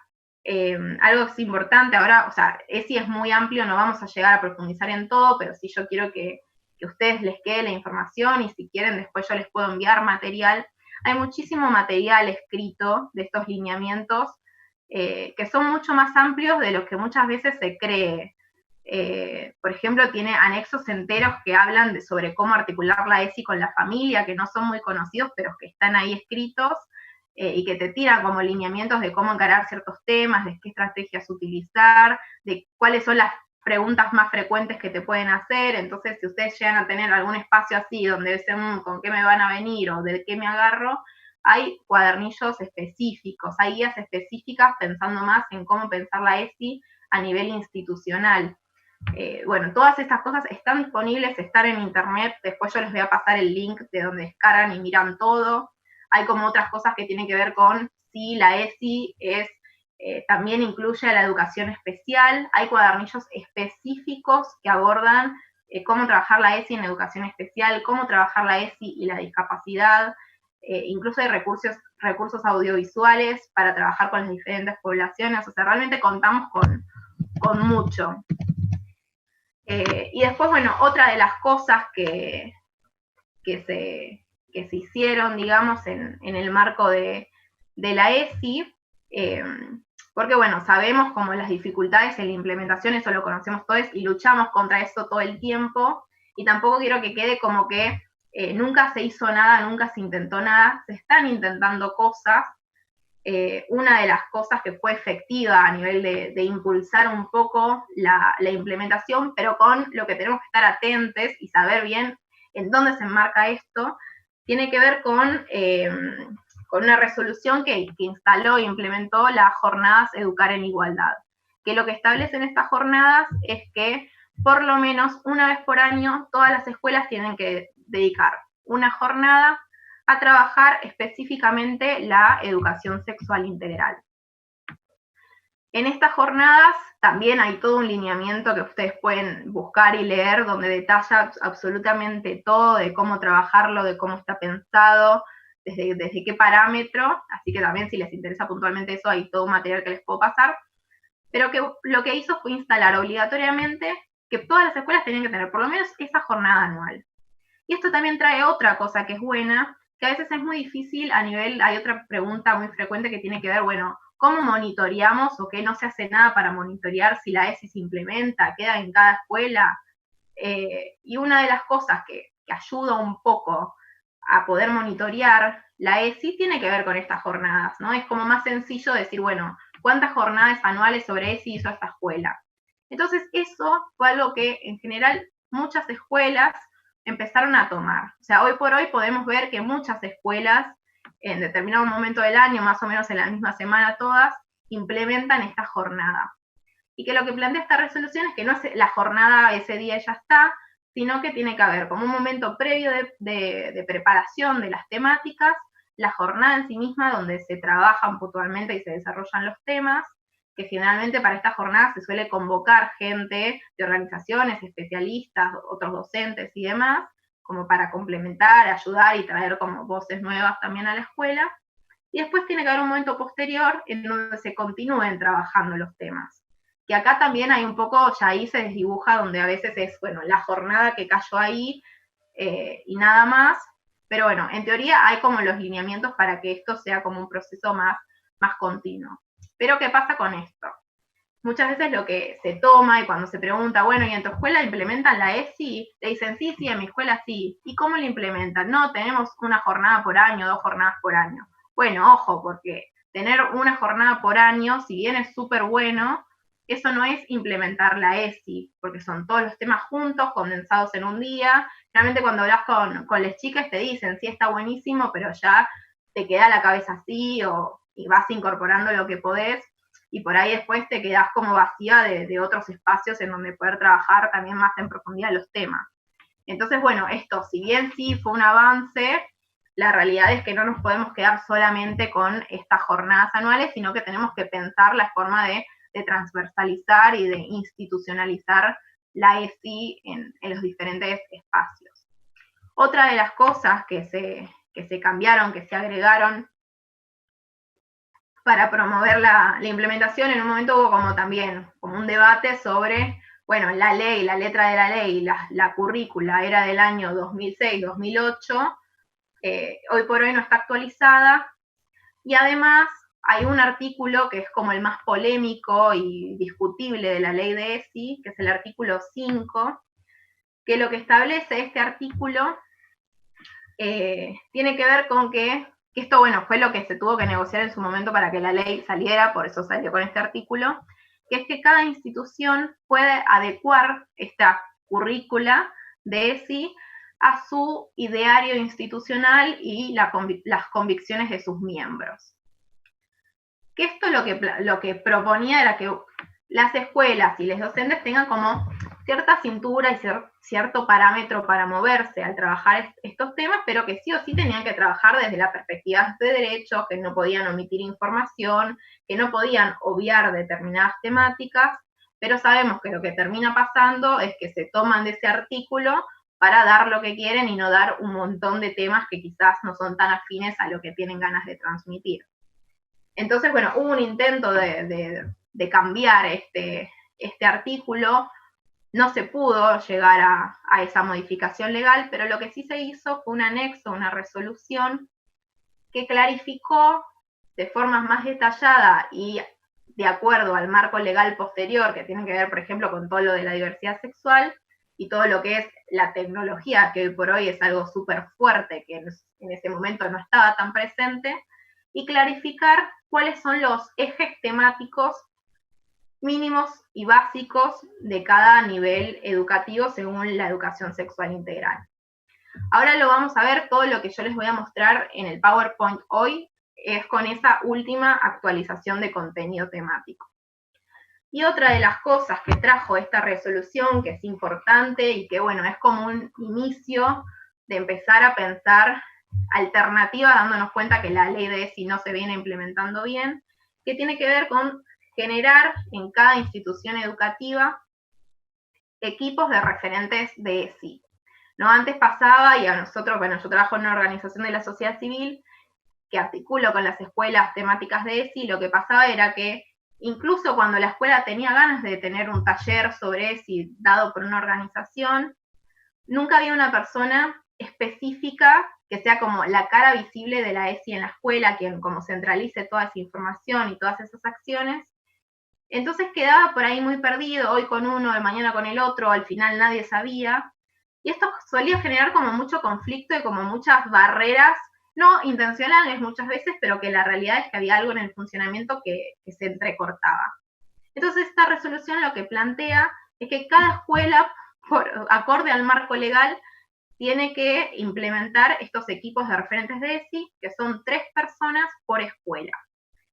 A: algo que es importante, ahora, o sea, ESI es muy amplio, no vamos a llegar a profundizar en todo, pero sí yo quiero que a ustedes les quede la información y si quieren después yo les puedo enviar material. Hay muchísimo material escrito de estos lineamientos que son mucho más amplios de lo que muchas veces se cree. Por ejemplo, tiene anexos enteros que hablan sobre cómo articular la ESI con la familia, que no son muy conocidos, pero que están ahí escritos, y que te tiran como lineamientos de cómo encarar ciertos temas, de qué estrategias utilizar, de cuáles son las preguntas más frecuentes que te pueden hacer. Entonces, si ustedes llegan a tener algún espacio así, donde dicen, ¿con qué me van a venir? O ¿de qué me agarro? Hay cuadernillos específicos, hay guías específicas pensando más en cómo pensar la ESI a nivel institucional. Bueno, todas estas cosas están disponibles, están en internet, después yo les voy a pasar el link de donde descargan y miran todo. Hay como otras cosas que tienen que ver con si la ESI es, también incluye a la educación especial. Hay cuadernillos específicos que abordan cómo trabajar la ESI en educación especial, cómo trabajar la ESI y la discapacidad. Incluso hay recursos audiovisuales para trabajar con las diferentes poblaciones. O sea, realmente contamos con mucho. Y después, bueno, otra de las cosas que se hicieron, digamos, en el marco de la ESI, porque, bueno, sabemos como las dificultades en la implementación, eso lo conocemos todos, y luchamos contra eso todo el tiempo, y tampoco quiero que quede como que nunca se hizo nada, nunca se intentó nada, se están intentando cosas. Una de las cosas que fue efectiva a nivel de impulsar un poco la implementación, pero con lo que tenemos que estar atentos y saber bien en dónde se enmarca esto, tiene que ver con una resolución que instaló e implementó las jornadas Educar en Igualdad, que lo que establecen estas jornadas es que por lo menos una vez por año todas las escuelas tienen que dedicar una jornada a trabajar específicamente la educación sexual integral. En estas jornadas también hay todo un lineamiento que ustedes pueden buscar y leer, donde detalla absolutamente todo de cómo trabajarlo, de cómo está pensado, desde qué parámetro, así que también si les interesa puntualmente eso, hay todo un material que les puedo pasar, pero que lo que hizo fue instalar obligatoriamente que todas las escuelas tenían que tener por lo menos esa jornada anual. Y esto también trae otra cosa que es buena, que a veces es muy difícil a nivel, hay otra pregunta muy frecuente que tiene que ver, bueno, ¿cómo monitoreamos o qué no se hace nada para monitorear si la ESI se implementa, queda en cada escuela? Y una de las cosas que ayuda un poco a poder monitorear la ESI tiene que ver con estas jornadas, ¿no? Es como más sencillo decir, bueno, ¿cuántas jornadas anuales sobre ESI hizo esta escuela? Entonces eso fue algo que en general muchas escuelas empezaron a tomar. O sea, hoy por hoy podemos ver que muchas escuelas en determinado momento del año, más o menos en la misma semana todas, implementan esta jornada. Y que lo que plantea esta resolución es que no es la jornada ese día ya está, sino que tiene que haber como un momento previo de preparación de las temáticas, la jornada en sí misma donde se trabajan puntualmente y se desarrollan los temas, que generalmente para esta jornada se suele convocar gente de organizaciones, especialistas, otros docentes y demás, como para complementar, ayudar y traer como voces nuevas también a la escuela. Y después tiene que haber un momento posterior en donde se continúen trabajando los temas. Que acá también hay un poco, ya ahí se desdibuja, donde a veces es, bueno, la jornada que cayó ahí y nada más. Pero bueno, en teoría hay como los lineamientos para que esto sea como un proceso más continuo. Pero ¿qué pasa con esto? Muchas veces lo que se toma y cuando se pregunta, bueno, ¿y en tu escuela implementan la ESI? Te dicen, sí, en mi escuela sí. ¿Y cómo la implementan? No, tenemos una jornada por año, 2 jornadas por año. Bueno, ojo, porque tener una jornada por año, si bien es súper bueno, eso no es implementar la ESI, porque son todos los temas juntos, condensados en un día. Realmente cuando hablas con las chicas te dicen, sí, está buenísimo, pero ya te queda la cabeza así y vas incorporando lo que podés, y por ahí después te quedás como vacía de otros espacios en donde poder trabajar también más en profundidad los temas. Entonces, bueno, esto, si bien sí fue un avance, la realidad es que no nos podemos quedar solamente con estas jornadas anuales, sino que tenemos que pensar la forma de de transversalizar y de institucionalizar la ESI en los diferentes espacios. Otra de las cosas que se cambiaron, que se agregaron para promover la implementación, en un momento hubo como también como un debate sobre, bueno, la ley, la letra de la ley, la currícula era del año 2006-2008, hoy por hoy no está actualizada, y además hay un artículo que es como el más polémico y discutible de la ley de ESI, que es el artículo 5, que lo que establece este artículo tiene que ver con que esto, bueno, fue lo que se tuvo que negociar en su momento para que la ley saliera, por eso salió con este artículo, que es que cada institución puede adecuar esta currícula de ESI a su ideario institucional y las convicciones de sus miembros. Que esto lo que proponía era que las escuelas y los docentes tengan como cierta cintura y cierto parámetro para moverse al trabajar estos temas, pero que sí o sí tenían que trabajar desde la perspectiva de derechos, que no podían omitir información, que no podían obviar determinadas temáticas, pero sabemos que lo que termina pasando es que se toman de ese artículo para dar lo que quieren y no dar un montón de temas que quizás no son tan afines a lo que tienen ganas de transmitir. Entonces, bueno, hubo un intento de cambiar este artículo, no se pudo llegar a esa modificación legal, pero lo que sí se hizo fue un anexo, una resolución que clarificó de forma más detallada y de acuerdo al marco legal posterior, que tiene que ver, por ejemplo, con todo lo de la diversidad sexual y todo lo que es la tecnología, que hoy por hoy es algo súper fuerte, que en ese momento no estaba tan presente, y clarificar cuáles son los ejes temáticos mínimos y básicos de cada nivel educativo según la educación sexual integral. Ahora lo vamos a ver, todo lo que yo les voy a mostrar en el PowerPoint hoy es con esa última actualización de contenido temático. Y otra de las cosas que trajo esta resolución, que es importante y que, bueno, es como un inicio de empezar a pensar alternativa, dándonos cuenta que la ley de ESI no se viene implementando bien, que tiene que ver con generar en cada institución educativa equipos de referentes de ESI. ¿No? Antes pasaba, y a nosotros, bueno, yo trabajo en una organización de la sociedad civil que articulo con las escuelas temáticas de ESI, lo que pasaba era que incluso cuando la escuela tenía ganas de tener un taller sobre ESI dado por una organización, nunca había una persona específica que sea como la cara visible de la ESI en la escuela, quien como centralice toda esa información y todas esas acciones. Entonces quedaba por ahí muy perdido, hoy con uno, de mañana con el otro, al final nadie sabía. Y esto solía generar como mucho conflicto y como muchas barreras, no intencionales muchas veces, pero que la realidad es que había algo en el funcionamiento que se entrecortaba. Entonces esta resolución lo que plantea es que cada escuela, acorde al marco legal, tiene que implementar estos equipos de referentes de ESI, que son 3 personas por escuela.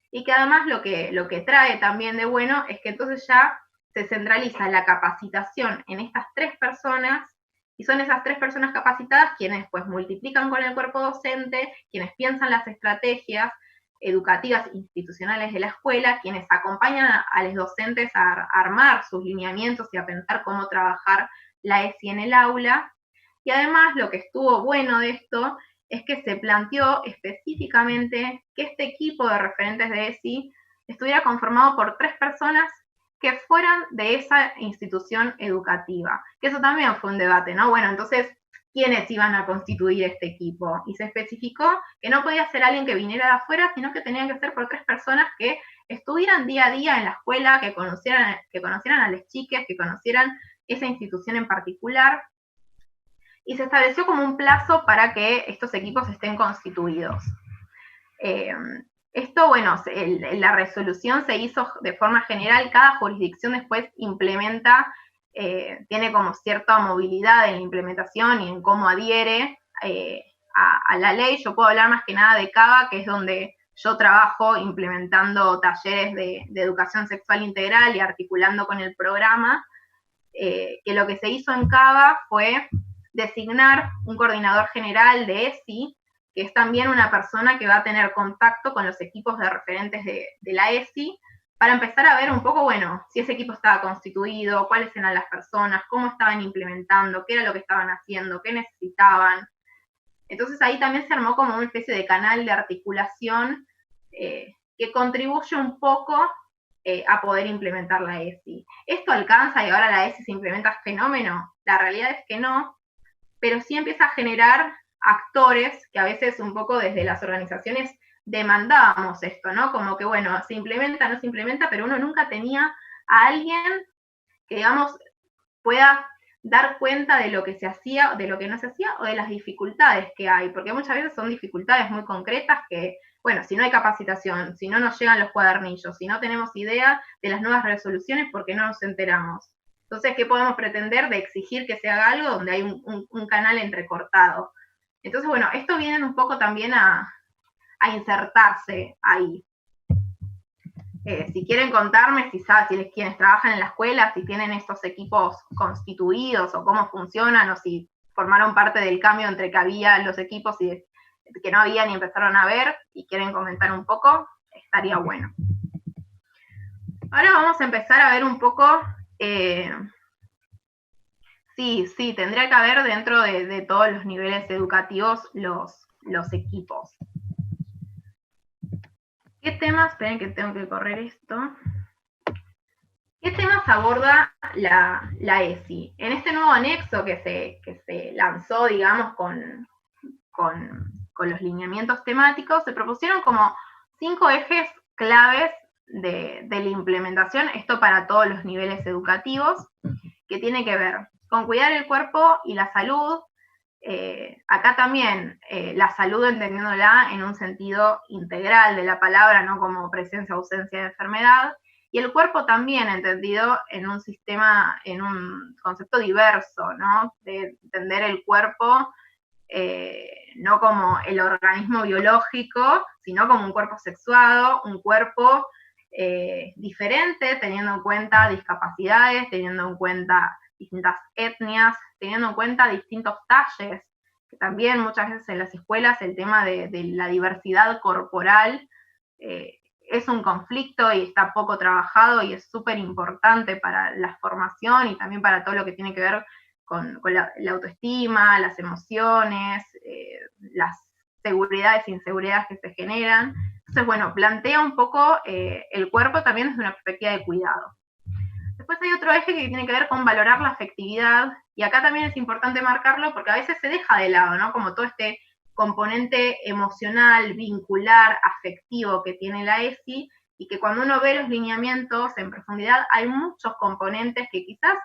A: Y que además lo que trae también de bueno es que entonces ya se centraliza la capacitación en estas 3 personas, y son esas 3 personas capacitadas quienes pues multiplican con el cuerpo docente, quienes piensan las estrategias educativas institucionales de la escuela, quienes acompañan a los docentes a armar sus lineamientos y a pensar cómo trabajar la ESI en el aula. Y además lo que estuvo bueno de esto es que se planteó específicamente que este equipo de referentes de ESI estuviera conformado por 3 personas que fueran de esa institución educativa, que eso también fue un debate, ¿no? Bueno, entonces, ¿quiénes iban a constituir este equipo? Y se especificó que no podía ser alguien que viniera de afuera, sino que tenían que ser por 3 personas que estuvieran día a día en la escuela, que conocieran a las chiques, que conocieran esa institución en particular, y se estableció como un plazo para que estos equipos estén constituidos. Esto, bueno, la resolución se hizo de forma general, cada jurisdicción después implementa, tiene como cierta movilidad en la implementación y en cómo adhiere a la ley. Yo puedo hablar más que nada de CABA, que es donde yo trabajo implementando talleres de educación sexual integral y articulando con el programa, que lo que se hizo en CABA fue designar un coordinador general de ESI, que es también una persona que va a tener contacto con los equipos de referentes de la ESI, para empezar a ver un poco, bueno, si ese equipo estaba constituido, cuáles eran las personas, cómo estaban implementando, qué era lo que estaban haciendo, qué necesitaban. Entonces ahí también se armó como una especie de canal de articulación que contribuye un poco a poder implementar la ESI. ¿Esto alcanza y ahora la ESI se implementa fenómeno? La realidad es que no, pero sí empieza a generar actores que a veces un poco desde las organizaciones demandábamos esto, ¿no? Como que, bueno, se implementa, no se implementa, pero uno nunca tenía a alguien que, digamos, pueda dar cuenta de lo que se hacía, de lo que no se hacía, o de las dificultades que hay, porque muchas veces son dificultades muy concretas que, bueno, si no hay capacitación, si no nos llegan los cuadernillos, si no tenemos idea de las nuevas resoluciones, porque no nos enteramos. Entonces, ¿qué podemos pretender de exigir que se haga algo donde hay un canal entrecortado? Entonces, bueno, esto viene un poco también a insertarse ahí. Si quieren contarme, si quienes trabajan en la escuela, si tienen estos equipos constituidos o cómo funcionan, o si formaron parte del cambio entre que había los equipos y que no habían y empezaron a ver, y quieren comentar un poco, estaría bueno. Ahora vamos a empezar a ver un poco, sí, tendría que haber dentro de todos los niveles educativos los equipos. ¿Qué temas? Esperen que tengo que correr esto. ¿Qué temas aborda la ESI? En este nuevo anexo que se lanzó, digamos, con los lineamientos temáticos, se propusieron como 5 ejes claves de la implementación, esto para todos los niveles educativos, que tiene que ver con cuidar el cuerpo y la salud. Acá también la salud entendiéndola en un sentido integral de la palabra, no como presencia o ausencia de enfermedad, y el cuerpo también entendido en un sistema, en un concepto diverso, ¿no? De entender el cuerpo no como el organismo biológico, sino como un cuerpo sexuado, un cuerpo diferente, teniendo en cuenta discapacidades, teniendo en cuenta distintas etnias, teniendo en cuenta distintos talles, que también muchas veces en las escuelas el tema de la diversidad corporal es un conflicto y está poco trabajado y es súper importante para la formación y también para todo lo que tiene que ver con la autoestima, las emociones, las seguridades e inseguridades que se generan. Entonces, bueno, plantea un poco el cuerpo también desde una perspectiva de cuidado. Después hay otro eje que tiene que ver con valorar la afectividad, y acá también es importante marcarlo porque a veces se deja de lado, ¿no? Como todo este componente emocional, vincular, afectivo que tiene la ESI, y que cuando uno ve los lineamientos en profundidad hay muchos componentes que quizás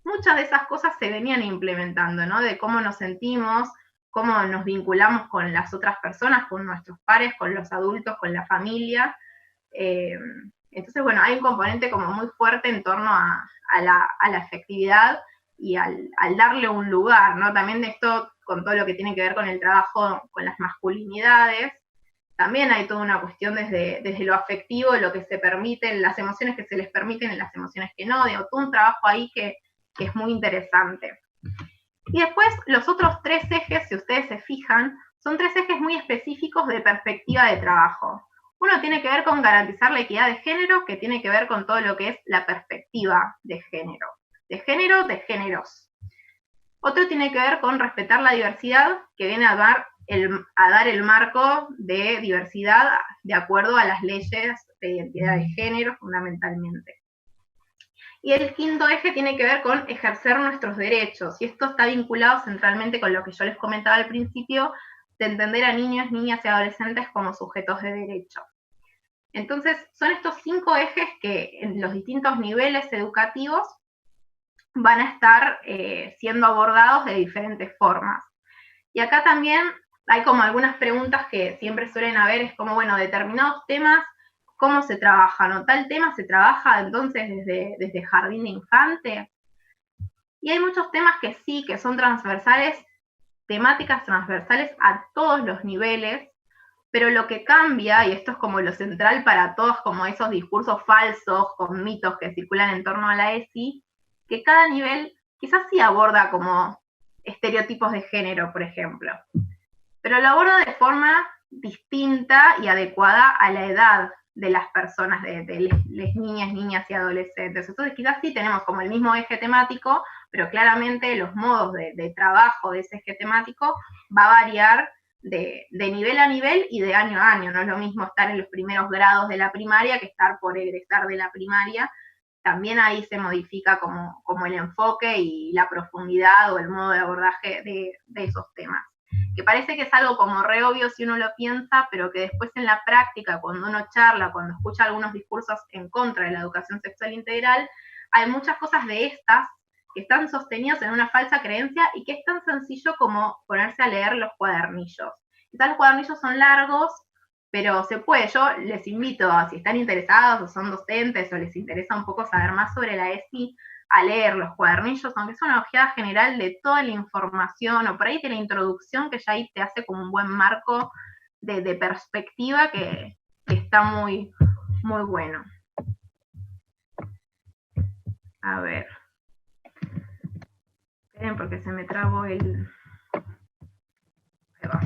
A: muchas de esas cosas se venían implementando, ¿no? De cómo nos sentimos, cómo nos vinculamos con las otras personas, con nuestros pares, con los adultos, con la familia. Entonces, bueno, hay un componente como muy fuerte en torno a la efectividad y al darle un lugar, ¿no? También de esto, con todo lo que tiene que ver con el trabajo con las masculinidades, también hay toda una cuestión desde lo afectivo, lo que se permiten, las emociones que se les permiten y las emociones que no, digo, todo un trabajo ahí que es muy interesante. Y después, los otros 3 ejes, si ustedes se fijan, son 3 ejes muy específicos de perspectiva de trabajo. Uno tiene que ver con garantizar la equidad de género, que tiene que ver con todo lo que es la perspectiva de género, de géneros. Otro tiene que ver con respetar la diversidad, que viene a dar el marco de diversidad de acuerdo a las leyes de identidad de género, fundamentalmente. Y el quinto eje tiene que ver con ejercer nuestros derechos, y esto está vinculado centralmente con lo que yo les comentaba al principio, de entender a niños, niñas y adolescentes como sujetos de derecho. Entonces, son estos 5 ejes que en los distintos niveles educativos van a estar siendo abordados de diferentes formas. Y acá también hay como algunas preguntas que siempre suelen haber, es como, bueno, determinados temas, ¿cómo se trabajan? ¿O tal tema se trabaja entonces desde jardín de infante? Y hay muchos temas que sí, que son transversales, temáticas transversales a todos los niveles, pero lo que cambia, y esto es como lo central para todos, como esos discursos falsos, con mitos que circulan en torno a la ESI, que cada nivel quizás sí aborda como estereotipos de género, por ejemplo, pero lo aborda de forma distinta y adecuada a la edad las personas, de las niñas y adolescentes. Entonces quizás sí tenemos como el mismo eje temático, pero claramente los modos de trabajo de ese eje temático va a variar de nivel a nivel y de año a año. No es lo mismo estar en los primeros grados de la primaria que estar por egresar de la primaria. También ahí se modifica como el enfoque y la profundidad o el modo de abordaje de esos temas. Que parece que es algo como re obvio si uno lo piensa, pero que después en la práctica, cuando uno charla, cuando escucha algunos discursos en contra de la educación sexual integral, hay muchas cosas de estas que están sostenidos en una falsa creencia y que es tan sencillo como ponerse a leer los cuadernillos. Quizás los cuadernillos son largos, pero se puede. Yo les invito, si están interesados o son docentes o les interesa un poco saber más sobre la ESI, a leer los cuadernillos, aunque es una ojeada general de toda la información, o por ahí de la introducción, que ya ahí te hace como un buen marco de perspectiva que está muy, muy bueno. A ver. Esperen porque se me trabó el... Ahí va.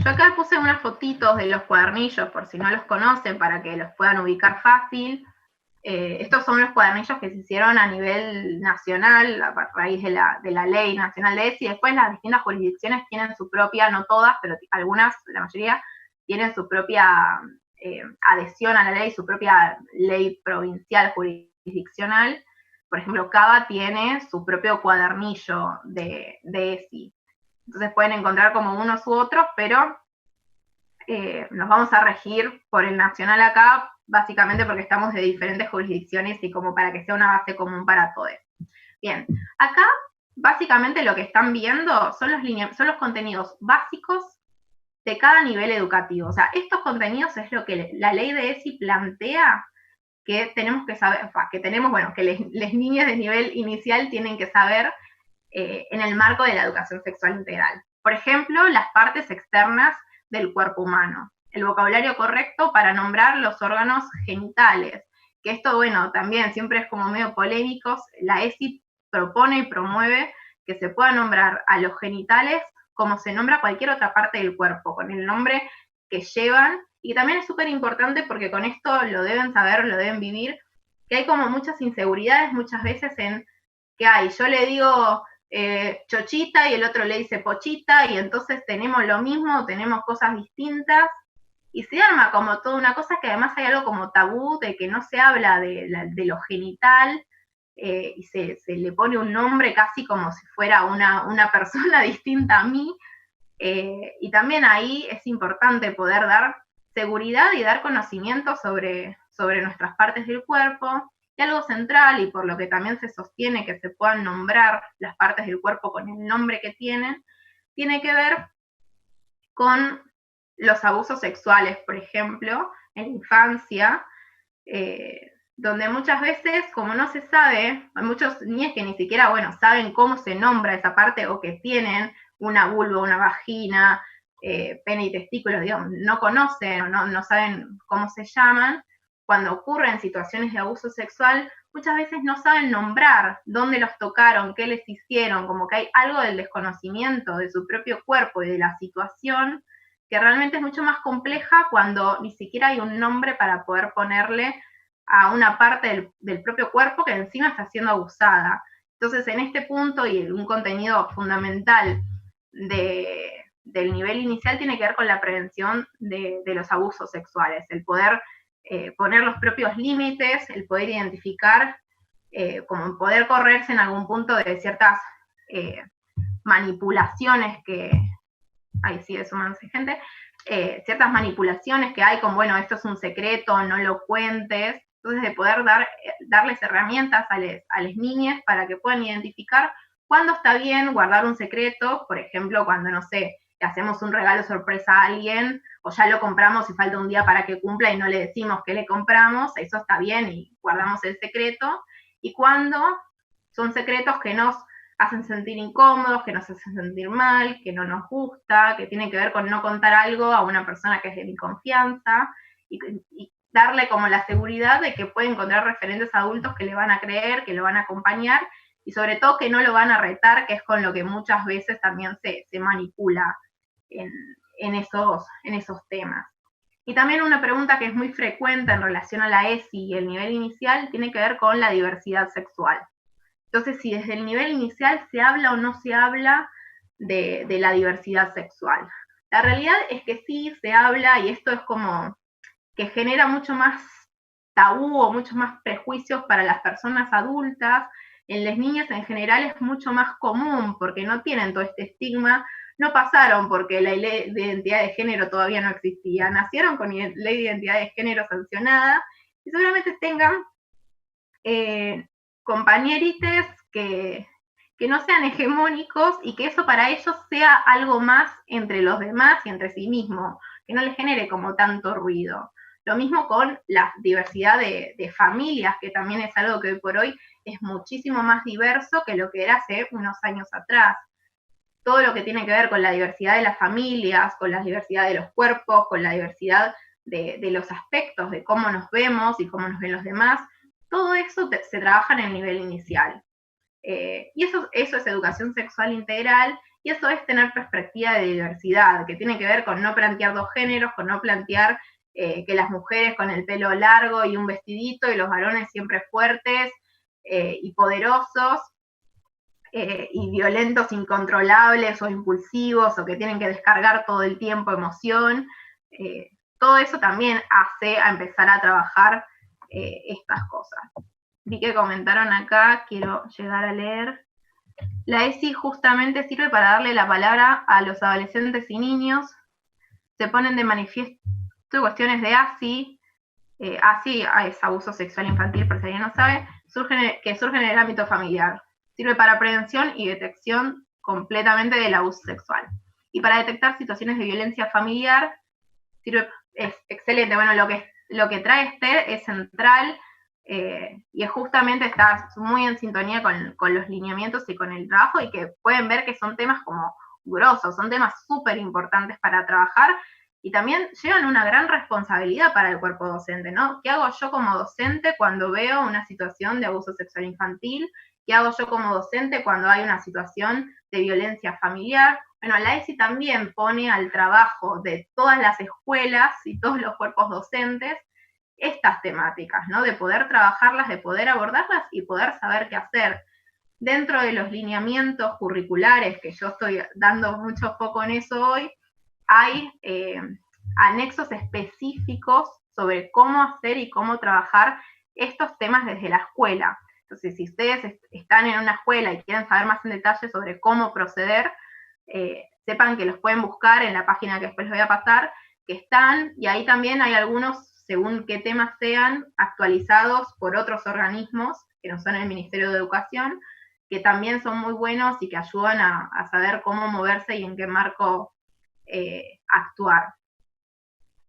A: Yo acá puse unas fotitos de los cuadernillos, por si no los conocen, para que los puedan ubicar fácil. Estos son los cuadernillos que se hicieron a nivel nacional, a raíz de la ley nacional de ESI. Después las distintas jurisdicciones tienen su propia, no todas, pero algunas, la mayoría, tienen su propia adhesión a la ley, su propia ley provincial jurisdiccional. Por ejemplo, Cava tiene su propio cuadernillo de ESI. Entonces pueden encontrar como unos u otros, pero nos vamos a regir por el nacional acá, básicamente porque estamos de diferentes jurisdicciones y como para que sea una base común para todos. Bien, acá básicamente lo que están viendo son los contenidos básicos de cada nivel educativo. O sea, estos contenidos es lo que la ley de ESI plantea que tenemos que saber, que las niñas de nivel inicial tienen que saber en el marco de la educación sexual integral. Por ejemplo, las partes externas del cuerpo humano, el vocabulario correcto para nombrar los órganos genitales, que esto, bueno, también siempre es como medio polémico. La ESI propone y promueve que se pueda nombrar a los genitales como se nombra cualquier otra parte del cuerpo, con el nombre que llevan, y también es súper importante porque con esto lo deben saber, lo deben vivir, que hay como muchas inseguridades muchas veces en que hay, yo le digo chochita y el otro le dice pochita y entonces tenemos lo mismo, tenemos cosas distintas y se arma como toda una cosa que además hay algo como tabú de que no se habla de lo genital y se le pone un nombre casi como si fuera una persona distinta a mí y también ahí es importante poder dar seguridad y dar conocimiento sobre nuestras partes del cuerpo. Y algo central, y por lo que también se sostiene que se puedan nombrar las partes del cuerpo con el nombre que tienen, tiene que ver con los abusos sexuales, por ejemplo, en la infancia, donde muchas veces, como no se sabe, hay muchos niños que ni siquiera, bueno, saben cómo se nombra esa parte o que tienen una vulva, una vagina, pene y testículos, digamos, no conocen o no saben cómo se llaman. Cuando ocurren situaciones de abuso sexual, muchas veces no saben nombrar dónde los tocaron, qué les hicieron, como que hay algo del desconocimiento de su propio cuerpo y de la situación que realmente es mucho más compleja cuando ni siquiera hay un nombre para poder ponerle a una parte del propio cuerpo que encima está siendo abusada. Entonces, en este punto y un contenido fundamental del nivel inicial tiene que ver con la prevención de los abusos sexuales, el poder poner los propios límites, el poder identificar, como poder correrse en algún punto de ciertas manipulaciones que, ahí sigue sumándose gente, ciertas manipulaciones que hay con, bueno, esto es un secreto, no lo cuentes. Entonces, de poder darles herramientas a las niñas para que puedan identificar cuándo está bien guardar un secreto, por ejemplo, cuando, no sé, le hacemos un regalo sorpresa a alguien, o ya lo compramos y falta un día para que cumpla y no le decimos que le compramos, eso está bien y guardamos el secreto, y cuando son secretos que nos hacen sentir incómodos, que nos hacen sentir mal, que no nos gusta, que tienen que ver con no contar algo a una persona que es de mi confianza, y darle como la seguridad de que puede encontrar referentes adultos que le van a creer, que lo van a acompañar, y sobre todo que no lo van a retar, que es con lo que muchas veces también se manipula en esos temas. Y también una pregunta que es muy frecuente en relación a la ESI y el nivel inicial tiene que ver con la diversidad sexual. Entonces, si desde el nivel inicial se habla o no se habla de la diversidad sexual. La realidad es que sí se habla, y esto es como que genera mucho más tabú o muchos más prejuicios para las personas adultas. En las niñas en general es mucho más común porque no tienen todo este estigma, no pasaron porque la ley de identidad de género todavía no existía, nacieron con ley de identidad de género sancionada y seguramente tengan compañerites que no sean hegemónicos y que eso para ellos sea algo más entre los demás y entre sí mismos, que no les genere como tanto ruido. Lo mismo con la diversidad de familias, que también es algo que hoy por hoy es muchísimo más diverso que lo que era hace unos años atrás. Todo lo que tiene que ver con la diversidad de las familias, con la diversidad de los cuerpos, con la diversidad de los aspectos, de cómo nos vemos y cómo nos ven los demás, todo eso se trabaja en el nivel inicial. Y eso es educación sexual integral, y eso es tener perspectiva de diversidad, que tiene que ver con no plantear dos géneros, con no plantear que las mujeres con el pelo largo y un vestidito y los varones siempre fuertes y poderosos y violentos, incontrolables o impulsivos o que tienen que descargar todo el tiempo emoción. Todo eso también hace a empezar a trabajar estas cosas. Vi que comentaron acá, quiero llegar a leer. La ESI justamente sirve para darle la palabra a los adolescentes y niños. Se ponen de manifiesto cuestiones de ASI. ASI es abuso sexual infantil, por si alguien no sabe, que surgen en el ámbito familiar. Sirve para prevención y detección completamente del abuso sexual. Y para detectar situaciones de violencia familiar, sirve, es excelente. Bueno, lo que trae Esther es central y es justamente está muy en sintonía con los lineamientos y con el trabajo, y que pueden ver que son temas como grosos, son temas súper importantes para trabajar y también llevan una gran responsabilidad para el cuerpo docente, ¿no? ¿Qué hago yo como docente cuando veo una situación de abuso sexual infantil? ¿Qué hago yo como docente cuando hay una situación de violencia familiar? Bueno, la ESI también pone al trabajo de todas las escuelas y todos los cuerpos docentes estas temáticas, ¿no? De poder trabajarlas, de poder abordarlas y poder saber qué hacer. Dentro de los lineamientos curriculares, que yo estoy dando mucho foco en eso hoy, hay anexos específicos sobre cómo hacer y cómo trabajar estos temas desde la escuela. Entonces, si ustedes están en una escuela y quieren saber más en detalle sobre cómo proceder, sepan que los pueden buscar en la página que después les voy a pasar, que están, y ahí también hay algunos, según qué temas sean, actualizados por otros organismos, que no son el Ministerio de Educación, que también son muy buenos y que ayudan a saber cómo moverse y en qué marco actuar.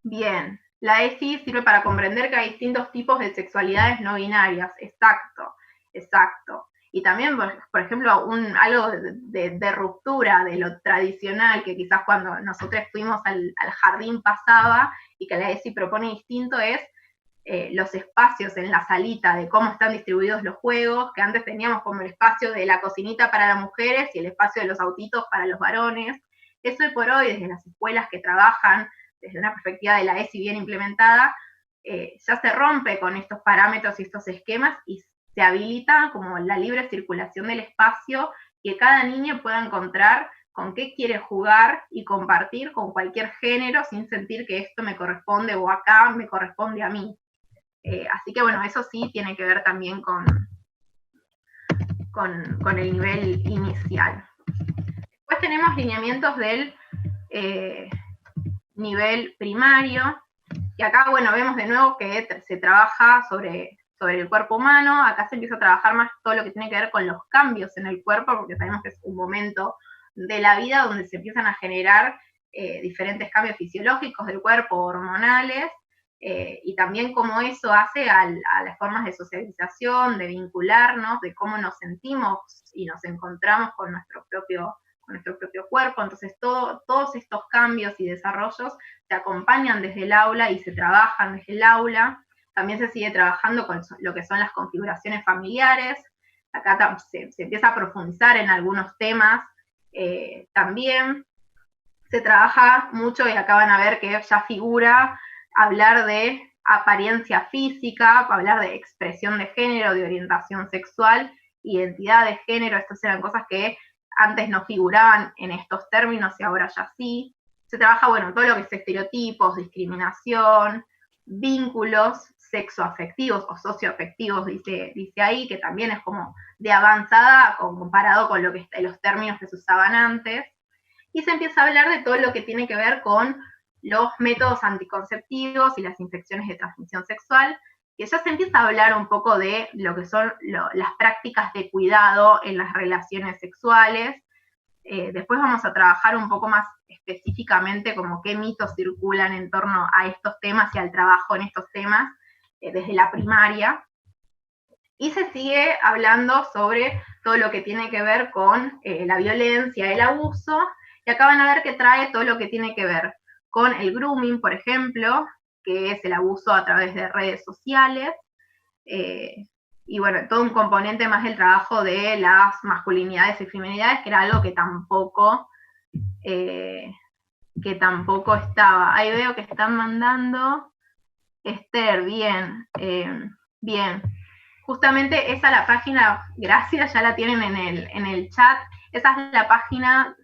A: Bien, la ESI sirve para comprender que hay distintos tipos de sexualidades no binarias, exacto, exacto. Y también, por ejemplo, algo de ruptura de lo tradicional, que quizás cuando nosotros fuimos al jardín pasaba, y que la ESI propone distinto, es los espacios en la salita, de cómo están distribuidos los juegos, que antes teníamos como el espacio de la cocinita para las mujeres y el espacio de los autitos para los varones. Eso hoy por hoy, desde las escuelas que trabajan desde una perspectiva de la ESI bien implementada, ya se rompe con estos parámetros y estos esquemas y se habilita como la libre circulación del espacio, que cada niño pueda encontrar con qué quiere jugar y compartir con cualquier género sin sentir que esto me corresponde o acá me corresponde a mí. Así que bueno, eso sí tiene que ver también con el nivel inicial. Después tenemos lineamientos del nivel primario, y acá, bueno, vemos de nuevo que se trabaja sobre el cuerpo humano. Acá se empieza a trabajar más todo lo que tiene que ver con los cambios en el cuerpo, porque sabemos que es un momento de la vida donde se empiezan a generar diferentes cambios fisiológicos del cuerpo, hormonales, y también cómo eso hace a las formas de socialización, de vincularnos, de cómo nos sentimos y nos encontramos con nuestro propio cuerpo. Entonces todos estos cambios y desarrollos se acompañan desde el aula y se trabajan desde el aula. También se sigue trabajando con lo que son las configuraciones familiares. Acá se empieza a profundizar en algunos temas. También se trabaja mucho, y acá van a ver que ya figura hablar de apariencia física, hablar de expresión de género, de orientación sexual, identidad de género. Estas eran cosas que antes no figuraban en estos términos y ahora ya sí. Se trabaja, bueno, todo lo que es estereotipos, discriminación, vínculos sexoafectivos o socioafectivos, dice ahí, que también es como de avanzada comparado con los términos que se usaban antes. Y se empieza a hablar de todo lo que tiene que ver con los métodos anticonceptivos y las infecciones de transmisión sexual, que ya se empieza a hablar un poco de lo que son las prácticas de cuidado en las relaciones sexuales. Después vamos a trabajar un poco más específicamente como qué mitos circulan en torno a estos temas y al trabajo en estos temas desde la primaria. Y se sigue hablando sobre todo lo que tiene que ver con la violencia, el abuso, y acá van a ver que trae todo lo que tiene que ver con el grooming, por ejemplo, que es el abuso a través de redes sociales, y bueno, todo un componente más del trabajo de las masculinidades y feminidades, que era algo que tampoco estaba. Ahí veo que están mandando, Esther, bien, bien. Justamente esa la página, gracias, ya la tienen en el chat. Esa es la página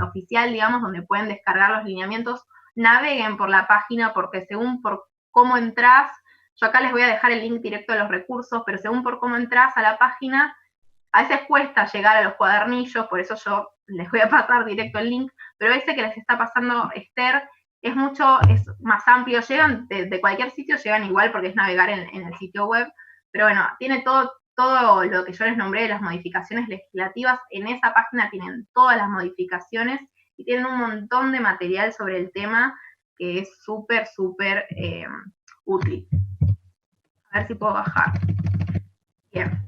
A: oficial, digamos, donde pueden descargar los lineamientos. Naveguen por la página porque según por cómo entras, yo acá les voy a dejar el link directo a los recursos, pero según por cómo entras a la página, a veces cuesta llegar a los cuadernillos, por eso yo les voy a pasar directo el link, pero ese que les está pasando Esther es más amplio, llegan de cualquier sitio, llegan igual porque es navegar en el sitio web, pero bueno, tiene todo lo que yo les nombré de las modificaciones legislativas. En esa página tienen todas las modificaciones y tienen un montón de material sobre el tema que es súper, súper útil. A ver si puedo bajar. Bien.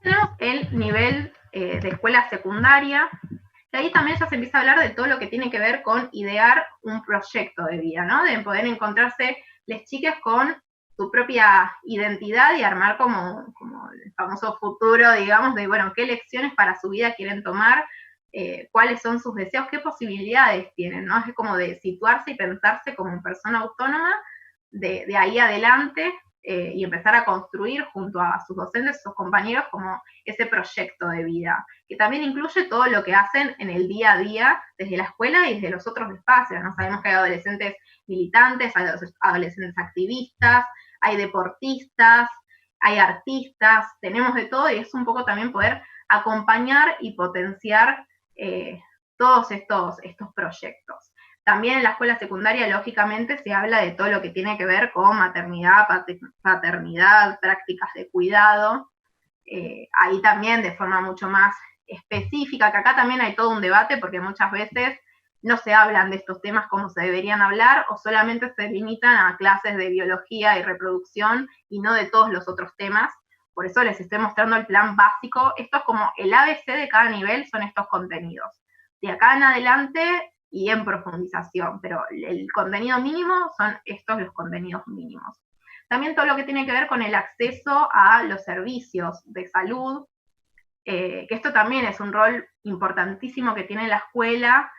A: Tenemos el nivel de escuela secundaria, y ahí también ya se empieza a hablar de todo lo que tiene que ver con idear un proyecto de vida, ¿no? De poder encontrarse las chicas con su propia identidad y armar como el famoso futuro, digamos, de, bueno, qué lecciones para su vida quieren tomar, cuáles son sus deseos, qué posibilidades tienen, ¿no? Es como de situarse y pensarse como persona autónoma de ahí adelante, y empezar a construir junto a sus docentes, sus compañeros, como ese proyecto de vida, que también incluye todo lo que hacen en el día a día desde la escuela y desde los otros espacios, ¿no? Sabemos que hay adolescentes militantes, hay adolescentes activistas, hay deportistas, hay artistas, tenemos de todo, y es un poco también poder acompañar y potenciar todos estos proyectos. También en la escuela secundaria, lógicamente, se habla de todo lo que tiene que ver con maternidad, paternidad, prácticas de cuidado. Ahí también de forma mucho más específica, que acá también hay todo un debate, porque muchas veces no se hablan de estos temas como se deberían hablar, o solamente se limitan a clases de biología y reproducción, y no de todos los otros temas. Por eso les estoy mostrando el plan básico. Esto es como el ABC de cada nivel, son estos contenidos. De acá en adelante y en profundización, pero el contenido mínimo son estos los contenidos mínimos. También todo lo que tiene que ver con el acceso a los servicios de salud, que esto también es un rol importantísimo que tiene la escuela,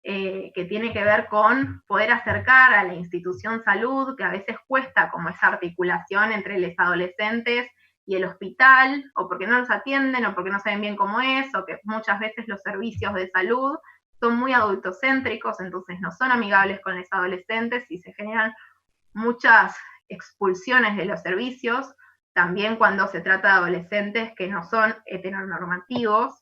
A: que tiene que ver con poder acercar a la institución salud, que a veces cuesta como esa articulación entre los adolescentes y el hospital, o porque no los atienden, o porque no saben bien cómo es, o que muchas veces los servicios de salud son muy adultocéntricos, entonces no son amigables con los adolescentes y se generan muchas expulsiones de los servicios, también cuando se trata de adolescentes que no son heteronormativos.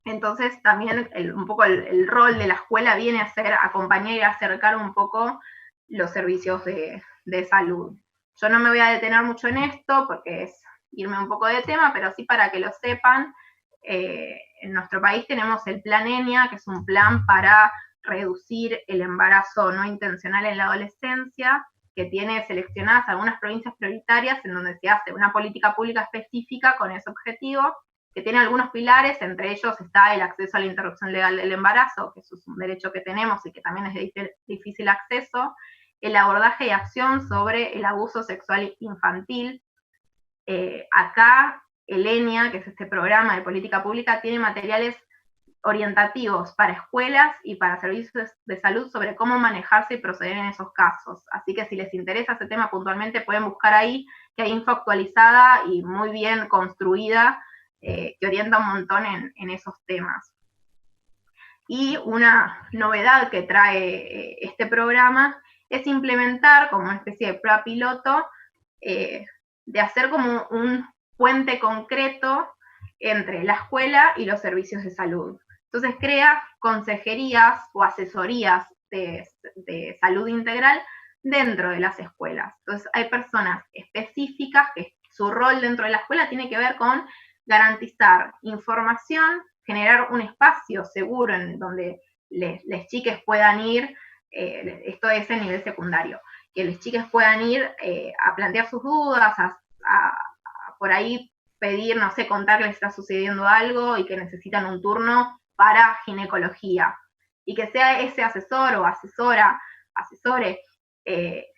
A: Entonces también un poco el rol de la escuela viene a ser acompañar y acercar un poco los servicios de salud. Yo no me voy a detener mucho en esto porque es irme un poco de tema, pero sí para que lo sepan. En nuestro país tenemos el Plan ENIA, que es un plan para reducir el embarazo no intencional en la adolescencia, que tiene seleccionadas algunas provincias prioritarias en donde se hace una política pública específica con ese objetivo, que tiene algunos pilares, entre ellos está el acceso a la interrupción legal del embarazo, que eso es un derecho que tenemos y que también es de difícil acceso, el abordaje y acción sobre el abuso sexual infantil. Acá el ENIA, que es este programa de política pública, tiene materiales, orientativos para escuelas y para servicios de salud sobre cómo manejarse y proceder en esos casos. Así que si les interesa ese tema puntualmente, pueden buscar ahí, que hay info actualizada y muy bien construida, que orienta un montón en esos temas. Y una novedad que trae este programa es implementar como una especie de prueba piloto, de hacer como un puente concreto entre la escuela y los servicios de salud. Entonces crea consejerías o asesorías de salud integral dentro de las escuelas. Entonces hay personas específicas que su rol dentro de la escuela tiene que ver con garantizar información, generar un espacio seguro en donde les chiques puedan ir, esto es en nivel secundario, que los chiques puedan ir a plantear sus dudas, por ahí pedir, no sé, contar que les está sucediendo algo y que necesitan un turno para ginecología. Y que sea ese asesor o asesore,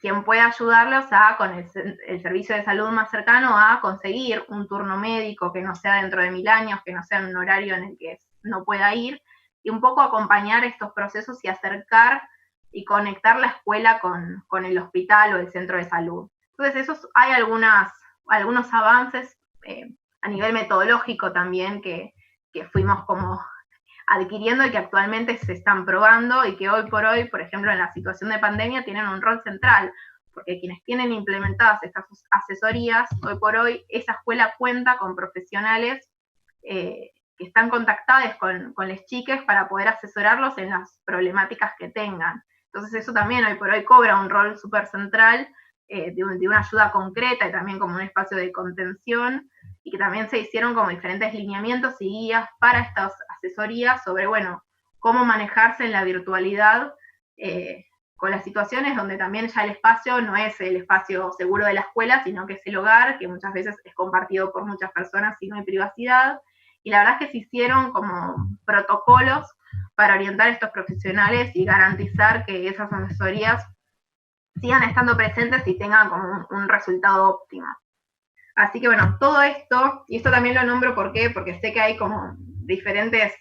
A: quien pueda ayudarlos con el servicio de salud más cercano a conseguir un turno médico que no sea dentro de 1000 años, que no sea en un horario en el que no pueda ir, y un poco acompañar estos procesos y acercar y conectar la escuela con el hospital o el centro de salud. Entonces, hay algunos avances a nivel metodológico también que fuimos como adquiriendo y que actualmente se están probando y que hoy por hoy, por ejemplo, en la situación de pandemia, tienen un rol central, porque quienes tienen implementadas estas asesorías, hoy por hoy esa escuela cuenta con profesionales que están contactados con las chiques para poder asesorarlos en las problemáticas que tengan. Entonces eso también hoy por hoy cobra un rol súper central de una ayuda concreta y también como un espacio de contención, y que también se hicieron como diferentes lineamientos y guías para estas asesorías sobre, bueno, cómo manejarse en la virtualidad con las situaciones donde también ya el espacio no es el espacio seguro de la escuela, sino que es el hogar, que muchas veces es compartido por muchas personas y no hay privacidad. Y la verdad es que se hicieron como protocolos para orientar a estos profesionales y garantizar que esas asesorías sigan estando presentes y tengan como un resultado óptimo. Así que bueno, todo esto, y esto también lo nombro porque sé que hay como diferentes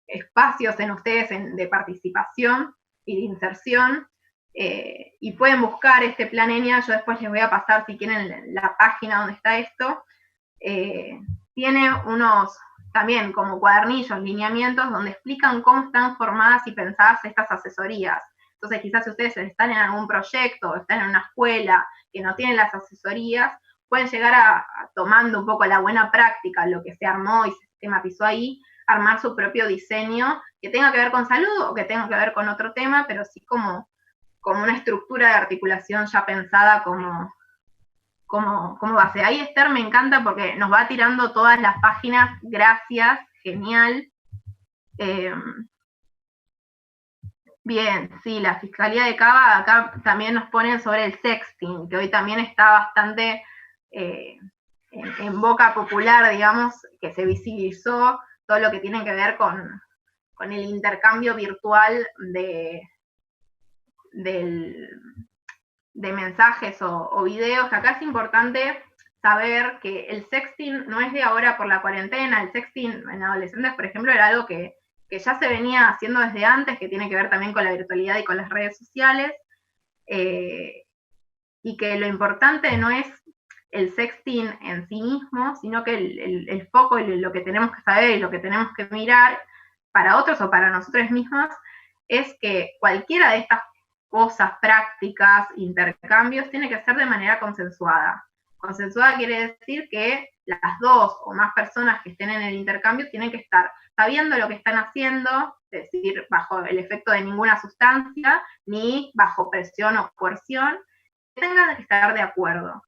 A: espacios en ustedes de participación y de inserción, y pueden buscar este plan ENIA. Yo después les voy a pasar, si quieren, la página donde está esto. Tiene unos también como cuadernillos, lineamientos, donde explican cómo están formadas y pensadas estas asesorías. Entonces quizás si ustedes están en algún proyecto o están en una escuela que no tienen las asesorías, pueden llegar tomando un poco la buena práctica, lo que se armó y se sistematizó ahí, armar su propio diseño que tenga que ver con salud o que tenga que ver con otro tema, pero sí como una estructura de articulación ya pensada como base. Ahí Esther me encanta porque nos va tirando todas las páginas, gracias, genial. Bien, sí, la Fiscalía de Cava acá también nos ponen sobre el sexting, que hoy también está bastante en boca popular, digamos, que se visibilizó todo lo que tiene que ver con el intercambio virtual de mensajes o videos, que acá es importante saber que el sexting no es de ahora por la cuarentena. El sexting en adolescentes, por ejemplo, era algo que ya se venía haciendo desde antes, que tiene que ver también con la virtualidad y con las redes sociales, y que lo importante no es el sexting en sí mismo, sino que el foco y lo que tenemos que saber y lo que tenemos que mirar para otros o para nosotros mismos es que cualquiera de estas cosas, prácticas, intercambios, tiene que ser de manera consensuada. Consensuada quiere decir que las dos o más personas que estén en el intercambio tienen que estar sabiendo lo que están haciendo, es decir, bajo el efecto de ninguna sustancia, ni bajo presión o coerción, tengan que estar de acuerdo.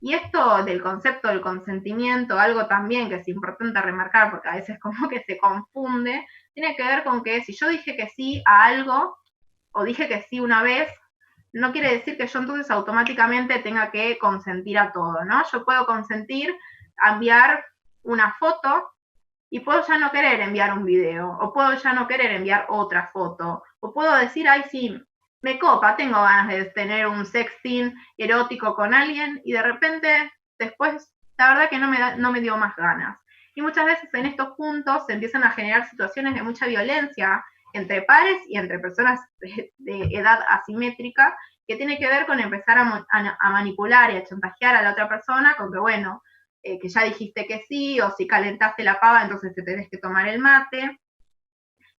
A: Y esto del concepto del consentimiento, algo también que es importante remarcar, porque a veces como que se confunde, tiene que ver con que si yo dije que sí a algo, o dije que sí una vez, no quiere decir que yo entonces automáticamente tenga que consentir a todo, ¿no? Yo puedo consentir a enviar una foto y puedo ya no querer enviar un video, o puedo ya no querer enviar otra foto, o puedo decir, ay, sí, me copa, tengo ganas de tener un sexting erótico con alguien, y de repente después, la verdad que no me dio más ganas. Y muchas veces en estos puntos se empiezan a generar situaciones de mucha violencia entre pares y entre personas de edad asimétrica, que tiene que ver con empezar a manipular y a chantajear a la otra persona con que, bueno, que ya dijiste que sí, o si calentaste la pava, entonces te tenés que tomar el mate.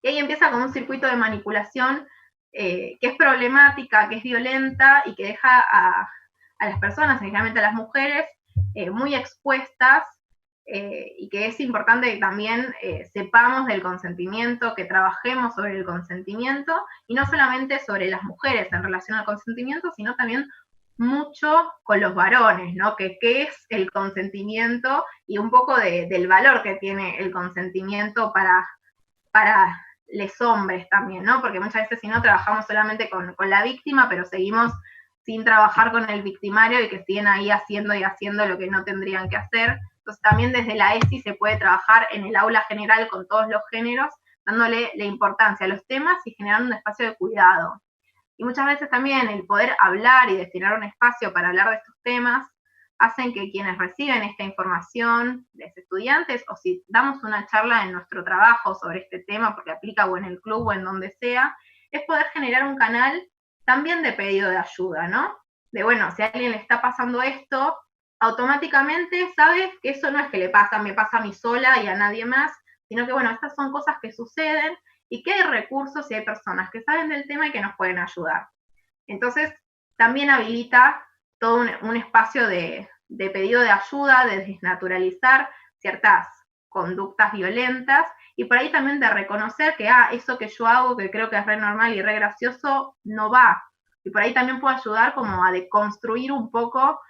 A: Y ahí empieza como un circuito de manipulación que es problemática, que es violenta y que deja a las personas, generalmente a las mujeres, muy expuestas, y que es importante que también sepamos del consentimiento, que trabajemos sobre el consentimiento, y no solamente sobre las mujeres en relación al consentimiento, sino también mucho con los varones, ¿no? Que qué es el consentimiento y un poco del valor que tiene el consentimiento para los hombres también, ¿no? Porque muchas veces si no trabajamos solamente con la víctima, pero seguimos sin trabajar con el victimario y que siguen ahí haciendo y haciendo lo que no tendrían que hacer. Entonces también desde la ESI se puede trabajar en el aula general con todos los géneros, dándole la importancia a los temas y generando un espacio de cuidado. Y muchas veces también el poder hablar y destinar un espacio para hablar de estos temas hacen que quienes reciben esta información, los estudiantes, o si damos una charla en nuestro trabajo sobre este tema, porque aplica o en el club o en donde sea, es poder generar un canal también de pedido de ayuda, ¿no? De, bueno, si a alguien le está pasando esto, automáticamente sabe que eso no es que le pasa, me pasa a mí sola y a nadie más, sino que, bueno, estas son cosas que suceden y que hay recursos y hay personas que saben del tema y que nos pueden ayudar. Entonces, también habilita todo un espacio de pedido de ayuda, de desnaturalizar ciertas conductas violentas y por ahí también de reconocer que, eso que yo hago, que creo que es re normal y re gracioso, no va. Y por ahí también puedo ayudar como a deconstruir un poco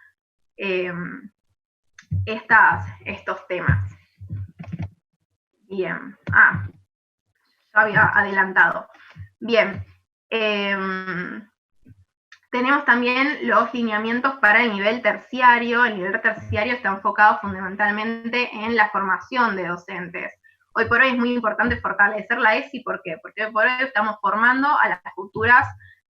A: estos temas. Bien. Yo había adelantado. Bien. Tenemos también los lineamientos para el nivel terciario. El nivel terciario está enfocado fundamentalmente en la formación de docentes. Hoy por hoy es muy importante fortalecer la ESI, ¿por qué? Porque hoy por hoy estamos formando a las futuras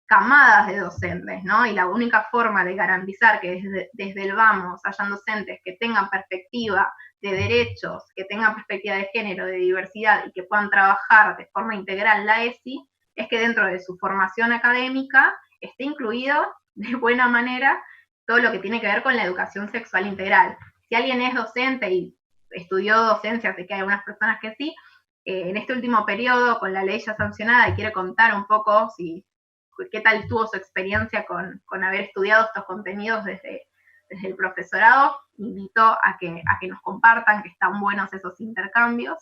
A: camadas de docentes, ¿no? Y la única forma de garantizar que desde el vamos hayan docentes que tengan perspectiva de derechos, que tengan perspectiva de género, de diversidad y que puedan trabajar de forma integral la ESI, es que dentro de su formación académica esté incluido de buena manera todo lo que tiene que ver con la educación sexual integral. Si alguien es docente y estudió docencia, sé que hay algunas personas que sí, en este último periodo con la ley ya sancionada y quiere contar un poco qué tal tuvo su experiencia con haber estudiado estos contenidos desde el profesorado, invito a que nos compartan, que están buenos esos intercambios.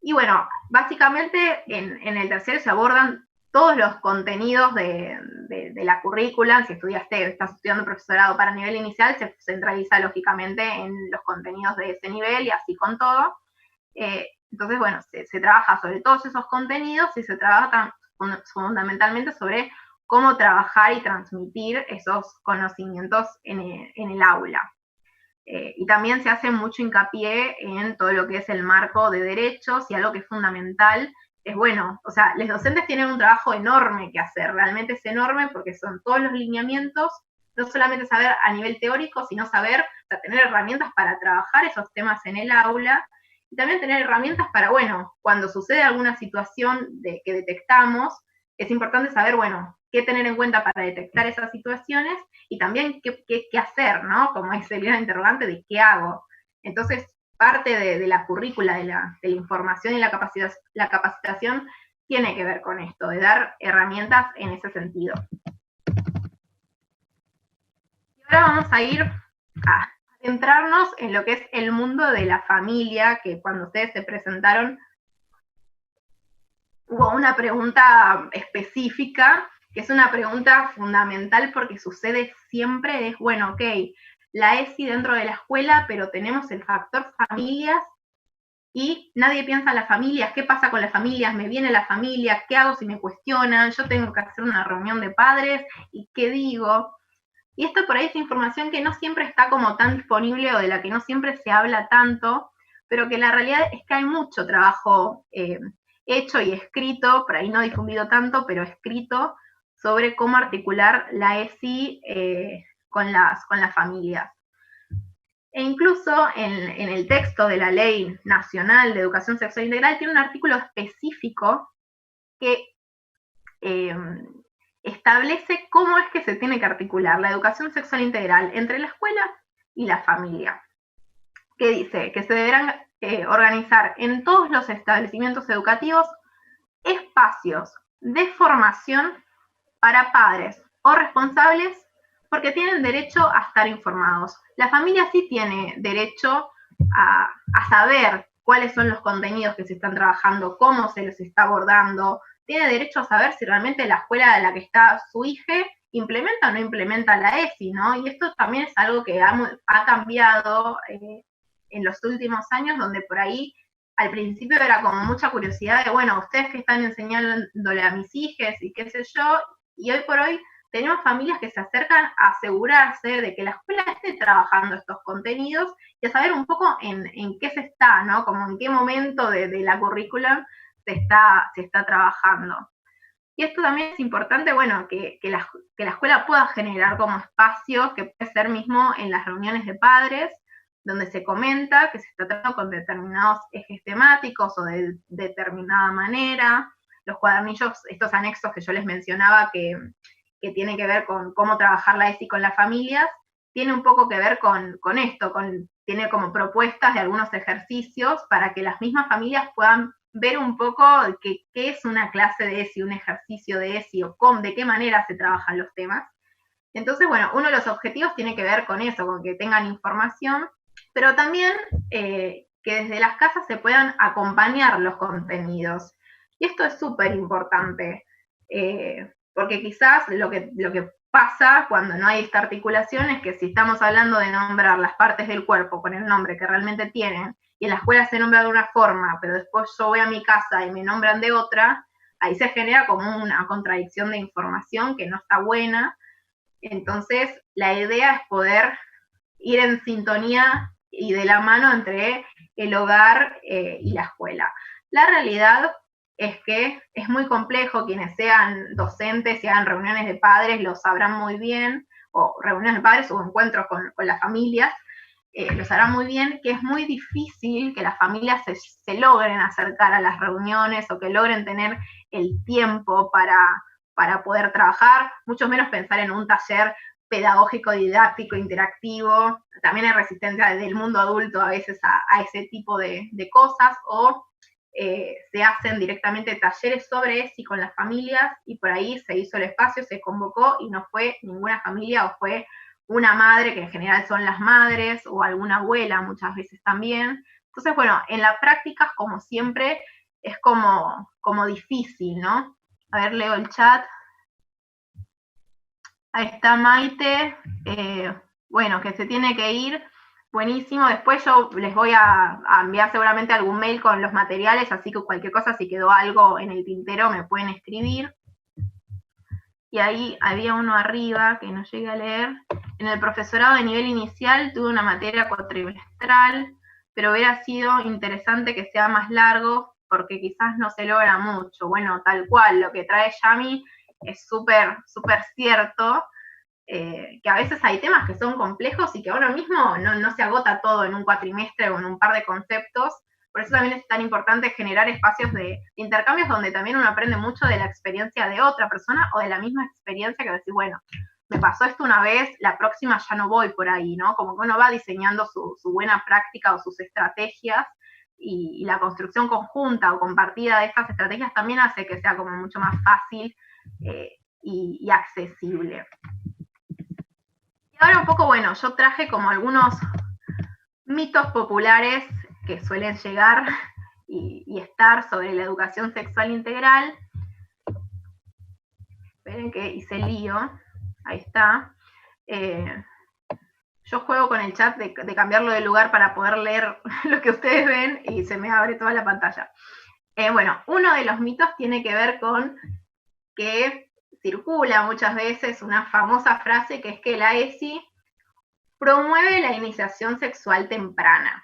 A: Y bueno, básicamente en el terciario se abordan todos los contenidos de la currícula. Si estás estudiando profesorado para nivel inicial, se centraliza lógicamente en los contenidos de ese nivel y así con todo. Entonces, bueno, se trabaja sobre todos esos contenidos y se trabaja fundamentalmente sobre cómo trabajar y transmitir esos conocimientos en el aula. Y también se hace mucho hincapié en todo lo que es el marco de derechos y algo que es fundamental es, bueno, o sea, los docentes tienen un trabajo enorme que hacer, realmente es enorme porque son todos los lineamientos, no solamente saber a nivel teórico, sino saber, o sea, tener herramientas para trabajar esos temas en el aula y también tener herramientas para, bueno, cuando sucede alguna situación que detectamos, es importante saber, bueno, qué tener en cuenta para detectar esas situaciones y también qué hacer, ¿no? Como es el gran interrogante de qué hago. Entonces, parte de la currícula, de la información y la capacitación tiene que ver con esto, de dar herramientas en ese sentido. Y ahora vamos a ir a centrarnos en lo que es el mundo de la familia, que cuando ustedes se presentaron hubo una pregunta específica, que es una pregunta fundamental porque sucede siempre, es, bueno, ok, la ESI dentro de la escuela, pero tenemos el factor familias y nadie piensa en las familias, ¿qué pasa con las familias? ¿Me viene la familia? ¿Qué hago si me cuestionan? Yo tengo que hacer una reunión de padres y ¿qué digo? Y esto por ahí es información que no siempre está como tan disponible o de la que no siempre se habla tanto, pero que la realidad es que hay mucho trabajo hecho y escrito, por ahí no difundido tanto, pero escrito, sobre cómo articular la ESI con las familias. E incluso en el texto de la Ley Nacional de Educación Sexual Integral tiene un artículo específico que establece cómo es que se tiene que articular la educación sexual integral entre la escuela y la familia, que dice que se deberán organizar en todos los establecimientos educativos espacios de formación para padres o responsables porque tienen derecho a estar informados. La familia sí tiene derecho a saber cuáles son los contenidos que se están trabajando, cómo se los está abordando, tiene derecho a saber si realmente la escuela de la que está su hija implementa o no implementa la ESI, ¿no? Y esto también es algo que ha cambiado en los últimos años, donde por ahí al principio era como mucha curiosidad de, bueno, ustedes que están enseñándole a mis hijas y qué sé yo, y hoy por hoy tenemos familias que se acercan a asegurarse de que la escuela esté trabajando estos contenidos y a saber un poco en qué se está, ¿no? Como en qué momento de la currícula se está trabajando. Y esto también es importante, bueno, que la escuela pueda generar como espacios, que puede ser mismo en las reuniones de padres, donde se comenta que se está tratando con determinados ejes temáticos o de determinada manera. Los cuadernillos, estos anexos que yo les mencionaba que tienen que ver con cómo trabajar la ESI con las familias, tiene un poco que ver con esto, tiene como propuestas de algunos ejercicios para que las mismas familias puedan ver un poco qué es una clase de ESI, un ejercicio de ESI, o de qué manera se trabajan los temas. Entonces, bueno, uno de los objetivos tiene que ver con eso, con que tengan información, pero también que desde las casas se puedan acompañar los contenidos. Y esto es súper importante, porque quizás lo que pasa cuando no hay esta articulación es que si estamos hablando de nombrar las partes del cuerpo con el nombre que realmente tienen, y en la escuela se nombra de una forma, pero después yo voy a mi casa y me nombran de otra, ahí se genera como una contradicción de información que no está buena. Entonces, la idea es poder ir en sintonía y de la mano entre el hogar y la escuela. La realidad es que es muy complejo, quienes sean docentes y hagan reuniones de padres lo sabrán muy bien, o reuniones de padres o encuentros con las familias, lo sabrán muy bien, que es muy difícil que las familias se logren acercar a las reuniones o que logren tener el tiempo para poder trabajar, mucho menos pensar en un taller pedagógico, didáctico, interactivo. También hay resistencia del mundo adulto a veces a ese tipo de cosas, o se hacen directamente talleres sobre ESI con las familias y por ahí se hizo el espacio, se convocó y no fue ninguna familia o fue una madre, que en general son las madres, o alguna abuela muchas veces también. Entonces, bueno, en la práctica, como siempre, es como difícil, ¿no? A ver, leo el chat. Ahí está Maite. Bueno, que se tiene que ir. Buenísimo. Después yo les voy a enviar seguramente algún mail con los materiales, así que cualquier cosa, si quedó algo en el tintero, me pueden escribir. Y ahí había uno arriba que no llegué a leer. En el profesorado de nivel inicial tuve una materia cuatrimestral, pero hubiera sido interesante que sea más largo porque quizás no se logra mucho. Bueno, tal cual, lo que trae Yami es súper, súper cierto, que a veces hay temas que son complejos y que uno mismo no se agota todo en un cuatrimestre o en un par de conceptos. Por eso también es tan importante generar espacios de intercambios donde también uno aprende mucho de la experiencia de otra persona o de la misma experiencia, que decir, bueno, me pasó esto una vez, la próxima ya no voy por ahí, ¿no? Como que uno va diseñando su buena práctica o sus estrategias, y la construcción conjunta o compartida de estas estrategias también hace que sea como mucho más fácil y accesible. Y ahora un poco, bueno, yo traje como algunos mitos populares que suelen llegar y estar sobre la educación sexual integral. Esperen que hice lío. Ahí está. Yo juego con el chat de cambiarlo de lugar para poder leer lo que ustedes ven y se me abre toda la pantalla. Bueno, uno de los mitos tiene que ver con que circula muchas veces una famosa frase que es que la ESI promueve la iniciación sexual temprana.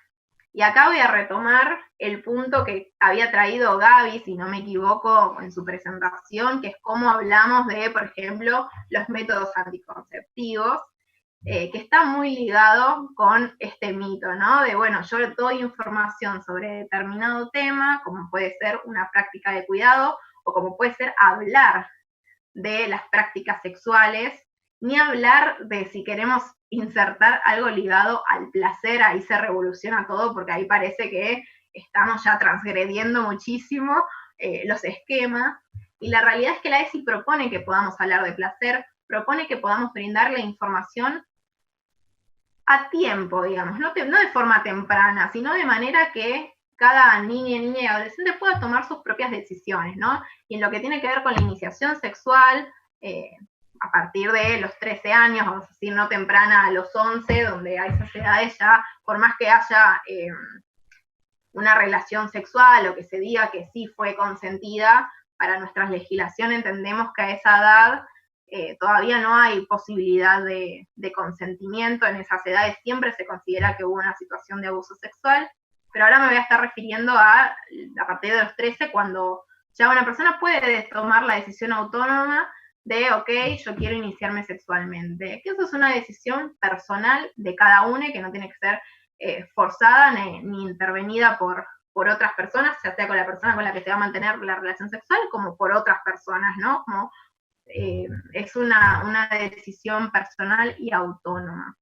A: Y acá voy a retomar el punto que había traído Gaby, si no me equivoco, en su presentación, que es cómo hablamos de, por ejemplo, los métodos anticonceptivos. que está muy ligado con este mito, ¿no? De, bueno, yo doy información sobre determinado tema, como puede ser una práctica de cuidado, o como puede ser hablar de las prácticas sexuales, ni hablar de si queremos insertar algo ligado al placer, ahí se revoluciona todo, porque ahí parece que estamos ya transgrediendo muchísimo los esquemas, y la realidad es que la ESI propone que podamos hablar de placer, propone que podamos brindar la información a tiempo, digamos, no de forma temprana, sino de manera que cada niña y adolescente pueda tomar sus propias decisiones, ¿no? Y en lo que tiene que ver con la iniciación sexual, a partir de los 13 años, vamos a decir, no temprana a los 11, donde a esas edades ya, por más que haya una relación sexual o que se diga que sí fue consentida, para nuestra legislación entendemos que a esa edad todavía no hay posibilidad de consentimiento. En esas edades siempre se considera que hubo una situación de abuso sexual, pero ahora me voy a estar refiriendo a partir de los 13, cuando ya una persona puede tomar la decisión autónoma de, ok, yo quiero iniciarme sexualmente. Que eso es una decisión personal de cada uno, que no tiene que ser forzada ni intervenida por otras personas, ya sea con la persona con la que se va a mantener la relación sexual, como por otras personas, ¿no? Como es una decisión personal y autónoma.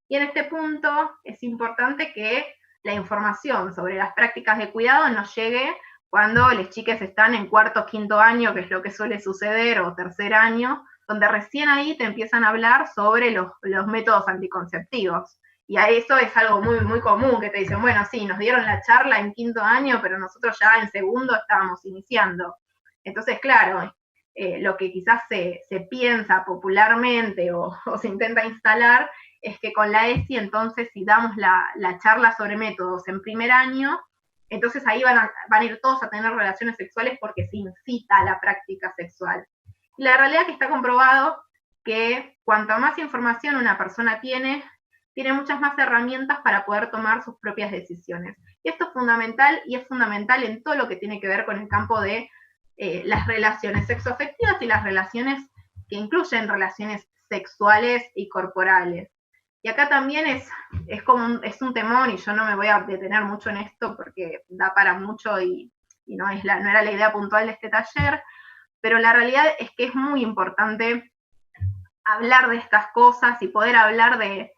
A: Y en este punto es importante que la información sobre las prácticas de cuidado nos llegue cuando las chicas están en cuarto o quinto año, que es lo que suele suceder, o tercer año, donde recién ahí te empiezan a hablar sobre los métodos anticonceptivos. Y a eso es algo muy, muy común, que te dicen, bueno, sí, nos dieron la charla en quinto año, pero nosotros ya en segundo estábamos iniciando. Entonces, claro, lo que quizás se piensa popularmente o se intenta instalar es que con la ESI, entonces, si damos la charla sobre métodos en primer año, entonces ahí van a ir todos a tener relaciones sexuales porque se incita a la práctica sexual. Y la realidad es que está comprobado que cuanto más información una persona tiene muchas más herramientas para poder tomar sus propias decisiones. Y esto es fundamental, y es fundamental en todo lo que tiene que ver con el campo de las relaciones sexoafectivas y las relaciones que incluyen relaciones sexuales y corporales. Y acá también es un temor, y yo no me voy a detener mucho en esto porque da para mucho y no era la idea puntual de este taller, pero la realidad es que es muy importante hablar de estas cosas y poder hablar de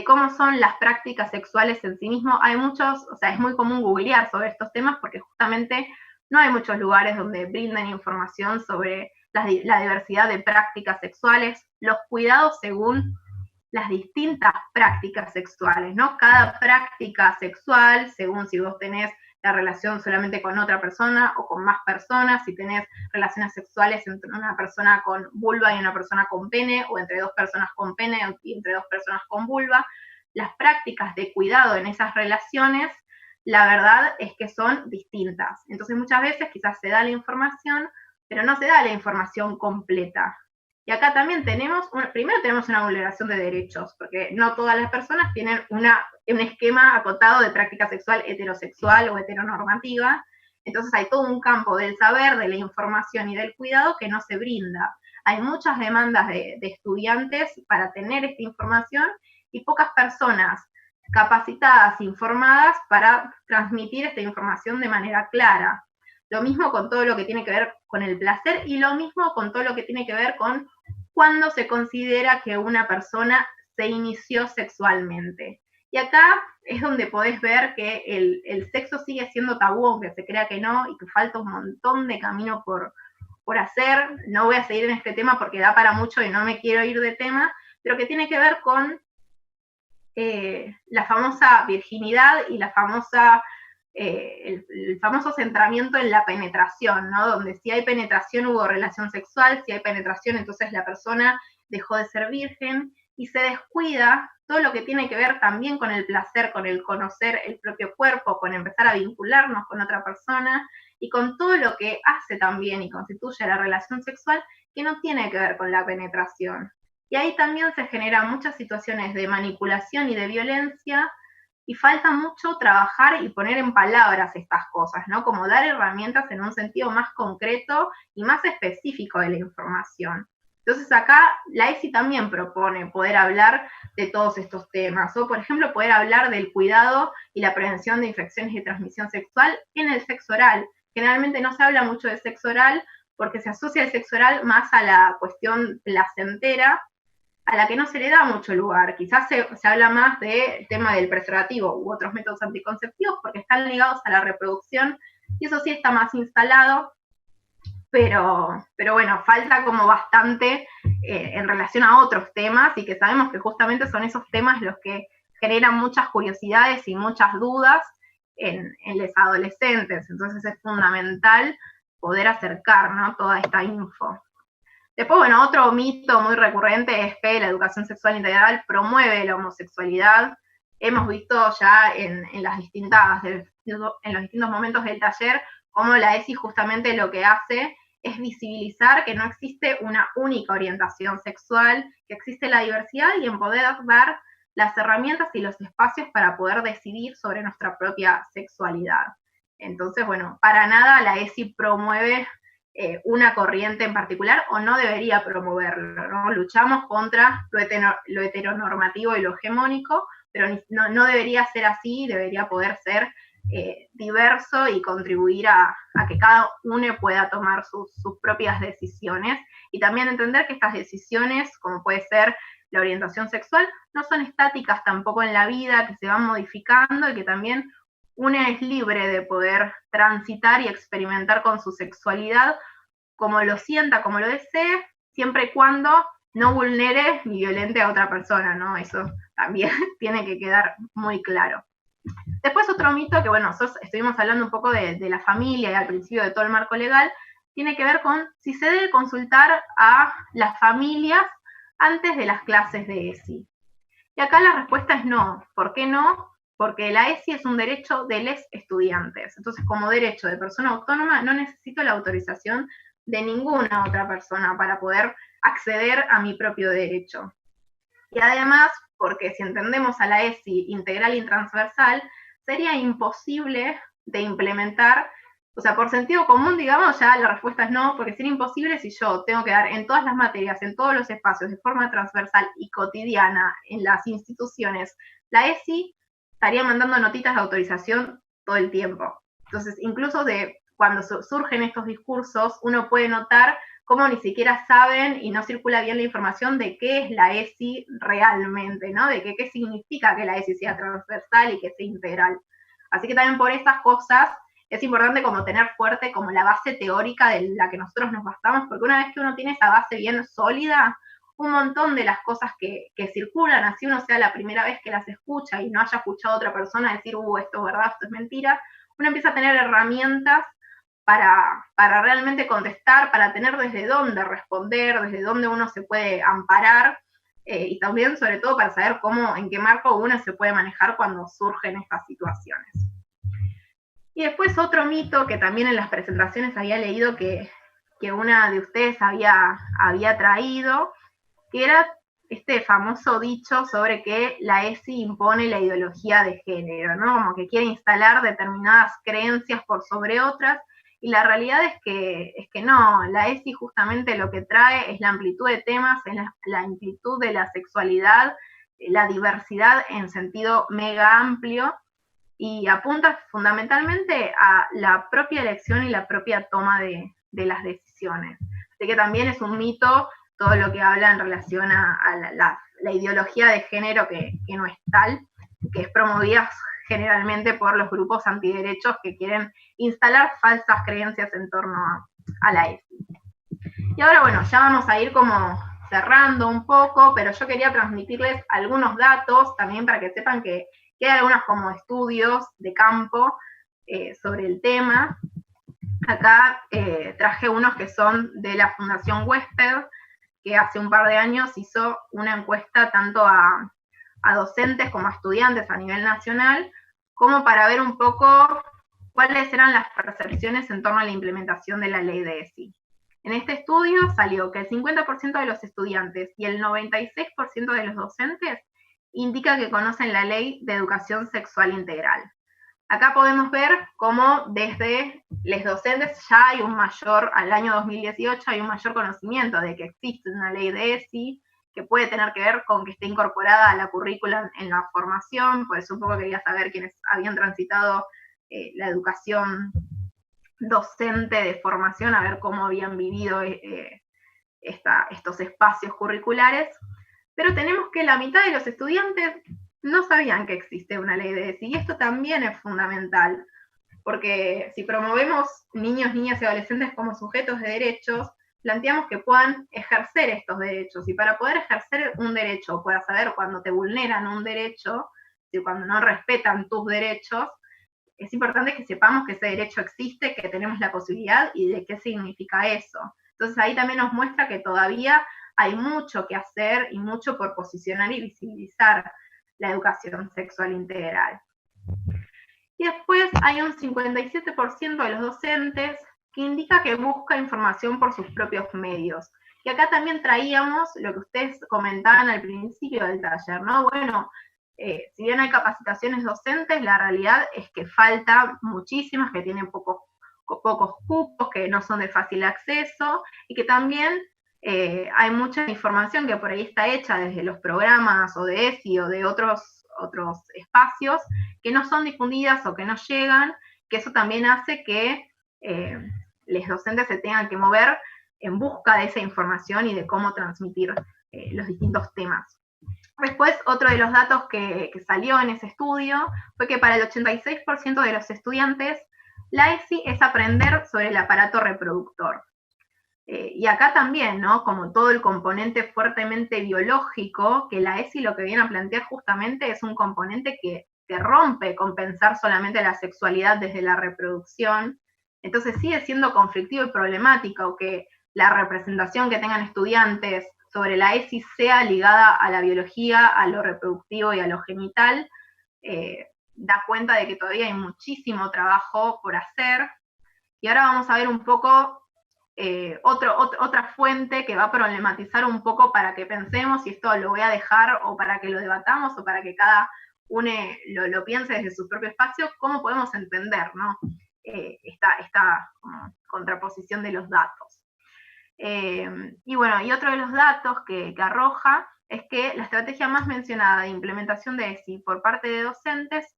A: cómo son las prácticas sexuales en sí mismo. Hay muchos, o sea, es muy común googlear sobre estos temas porque justamente no hay muchos lugares donde brindan información sobre la diversidad de prácticas sexuales, los cuidados según las distintas prácticas sexuales, ¿no? Cada práctica sexual, según si vos tenés la relación solamente con otra persona o con más personas, si tenés relaciones sexuales entre una persona con vulva y una persona con pene, o entre dos personas con pene y entre dos personas con vulva, las prácticas de cuidado en esas relaciones, la verdad es que son distintas. Entonces muchas veces quizás se da la información, pero no se da la información completa. Y acá también primero tenemos una vulneración de derechos, porque no todas las personas tienen un esquema acotado de práctica sexual heterosexual o heteronormativa. Entonces hay todo un campo del saber, de la información y del cuidado que no se brinda. Hay muchas demandas de estudiantes para tener esta información y pocas personas capacitadas, informadas para transmitir esta información de manera clara. Lo mismo con todo lo que tiene que ver con el placer, y lo mismo con todo lo que tiene que ver con cuándo se considera que una persona se inició sexualmente. Y acá es donde podés ver que el sexo sigue siendo tabú, aunque se crea que no, y que falta un montón de camino por hacer. No voy a seguir en este tema porque da para mucho y no me quiero ir de tema, pero que tiene que ver con la famosa virginidad y la famosa el famoso centramiento en la penetración, ¿no? Donde si hay penetración hubo relación sexual, si hay penetración entonces la persona dejó de ser virgen, y se descuida todo lo que tiene que ver también con el placer, con el conocer el propio cuerpo, con empezar a vincularnos con otra persona, y con todo lo que hace también y constituye la relación sexual, que no tiene que ver con la penetración. Y ahí también se generan muchas situaciones de manipulación y de violencia, y falta mucho trabajar y poner en palabras estas cosas, ¿no? Como dar herramientas en un sentido más concreto y más específico de la información. Entonces acá la ESI también propone poder hablar de todos estos temas, o por ejemplo poder hablar del cuidado y la prevención de infecciones de transmisión sexual en el sexo oral. Generalmente no se habla mucho del sexo oral porque se asocia el sexo oral más a la cuestión placentera, a la que no se le da mucho lugar. Quizás se habla más del tema del preservativo u otros métodos anticonceptivos porque están ligados a la reproducción y eso sí está más instalado, pero bueno, falta como bastante en relación a otros temas y que sabemos que justamente son esos temas los que generan muchas curiosidades y muchas dudas en los adolescentes. Entonces es fundamental poder acercar, ¿no?, toda esta info. Después, bueno, otro mito muy recurrente es que la educación sexual integral promueve la homosexualidad. Hemos visto ya en los distintos momentos del taller cómo la ESI justamente lo que hace es visibilizar que no existe una única orientación sexual, que existe la diversidad y en poder dar las herramientas y los espacios para poder decidir sobre nuestra propia sexualidad. Entonces, bueno, para nada la ESI promueve una corriente en particular o no debería promoverlo, ¿no? Luchamos contra lo heteronormativo y lo hegemónico, pero no debería ser así, debería poder ser diverso y contribuir a que cada uno pueda tomar sus propias decisiones y también entender que estas decisiones, como puede ser la orientación sexual, no son estáticas tampoco en la vida, que se van modificando y que también uno es libre de poder transitar y experimentar con su sexualidad como lo sienta, como lo desee, siempre y cuando no vulnere ni violente a otra persona, ¿no? Eso también tiene que quedar muy claro. Después otro mito que, bueno, nosotros estuvimos hablando un poco de la familia y al principio de todo el marco legal, tiene que ver con si se debe consultar a las familias antes de las clases de ESI. Y acá la respuesta es no. ¿Por qué no? Porque la ESI es un derecho de los estudiantes. Entonces, como derecho de persona autónoma, no necesito la autorización de ninguna otra persona para poder acceder a mi propio derecho. Y además, porque si entendemos a la ESI integral y transversal, sería imposible de implementar, o sea, por sentido común, digamos, ya la respuesta es no, porque sería imposible si yo tengo que dar en todas las materias, en todos los espacios, de forma transversal y cotidiana en las instituciones, la ESI estaría mandando notitas de autorización todo el tiempo. Entonces, incluso cuando surgen estos discursos, uno puede notar cómo ni siquiera saben y no circula bien la información de qué es la ESI realmente, ¿no? De qué significa que la ESI sea transversal y que sea integral. Así que también por estas cosas es importante como tener fuerte como la base teórica de la que nosotros nos basamos, porque una vez que uno tiene esa base bien sólida, un montón de las cosas que circulan, así uno sea la primera vez que las escucha y no haya escuchado a otra persona decir, esto es verdad, esto es mentira, uno empieza a tener herramientas para realmente contestar, para tener desde dónde responder, desde dónde uno se puede amparar, y también, sobre todo, para saber en qué marco uno se puede manejar cuando surgen estas situaciones. Y después otro mito que también en las presentaciones había leído que una de ustedes había traído, que era este famoso dicho sobre que la ESI impone la ideología de género, ¿no? Como que quiere instalar determinadas creencias por sobre otras, y la realidad es que no, la ESI justamente lo que trae es la amplitud de temas, es la amplitud de la sexualidad, la diversidad en sentido mega amplio, y apunta fundamentalmente a la propia elección y la propia toma de las decisiones. Así que también es un mito todo lo que habla en relación a la ideología de género que no es tal, que es promovida generalmente por los grupos antiderechos que quieren instalar falsas creencias en torno a la ESI. Y ahora, bueno, ya vamos a ir como cerrando un poco, pero yo quería transmitirles algunos datos también para que sepan que hay algunos como estudios de campo sobre el tema. Acá traje unos que son de la Fundación Huésped, que hace un par de años hizo una encuesta tanto a docentes como a estudiantes a nivel nacional, como para ver un poco cuáles eran las percepciones en torno a la implementación de la ley de ESI. En este estudio salió que el 50% de los estudiantes y el 96% de los docentes indica que conocen la ley de educación sexual integral. Acá podemos ver cómo desde los docentes ya hay un mayor, al año 2018, hay un mayor conocimiento de que existe una ley de ESI, que puede tener que ver con que esté incorporada a la currícula en la formación, por eso un poco quería saber quiénes habían transitado la educación docente de formación, a ver cómo habían vivido estos espacios curriculares, pero tenemos que la mitad de los estudiantes no sabían que existe una ley de ESI, y esto también es fundamental, porque si promovemos niños, niñas y adolescentes como sujetos de derechos, planteamos que puedan ejercer estos derechos, y para poder ejercer un derecho, para saber cuando te vulneran un derecho, y cuando no respetan tus derechos, es importante que sepamos que ese derecho existe, que tenemos la posibilidad y de qué significa eso. Entonces ahí también nos muestra que todavía hay mucho que hacer y mucho por posicionar y visibilizar la educación sexual integral. Y después hay un 57% de los docentes que indica que busca información por sus propios medios. Y acá también traíamos lo que ustedes comentaban al principio del taller, ¿no? Bueno, si bien hay capacitaciones docentes, la realidad es que falta muchísimas, que tienen pocos cupos, que no son de fácil acceso, y que también hay mucha información que por ahí está hecha desde los programas o de ESI o de otros espacios que no son difundidas o que no llegan, que eso también hace que los docentes se tengan que mover en busca de esa información y de cómo transmitir los distintos temas. Después, otro de los datos que salió en ese estudio fue que para el 86% de los estudiantes, la ESI es aprender sobre el aparato reproductor. Y acá también, ¿no? Como todo el componente fuertemente biológico, que la ESI lo que viene a plantear justamente es un componente que rompe con pensar solamente la sexualidad desde la reproducción. Entonces sigue siendo conflictivo y problemático que la representación que tengan estudiantes sobre la ESI sea ligada a la biología, a lo reproductivo y a lo genital. Da cuenta de que todavía hay muchísimo trabajo por hacer. Y ahora vamos a ver un poco otra fuente que va a problematizar un poco para que pensemos, y esto lo voy a dejar o para que lo debatamos o para que cada uno lo piense desde su propio espacio, cómo podemos entender, ¿no? esta contraposición de los datos. Y bueno, y otro de los datos que arroja es que la estrategia más mencionada de implementación de ESI por parte de docentes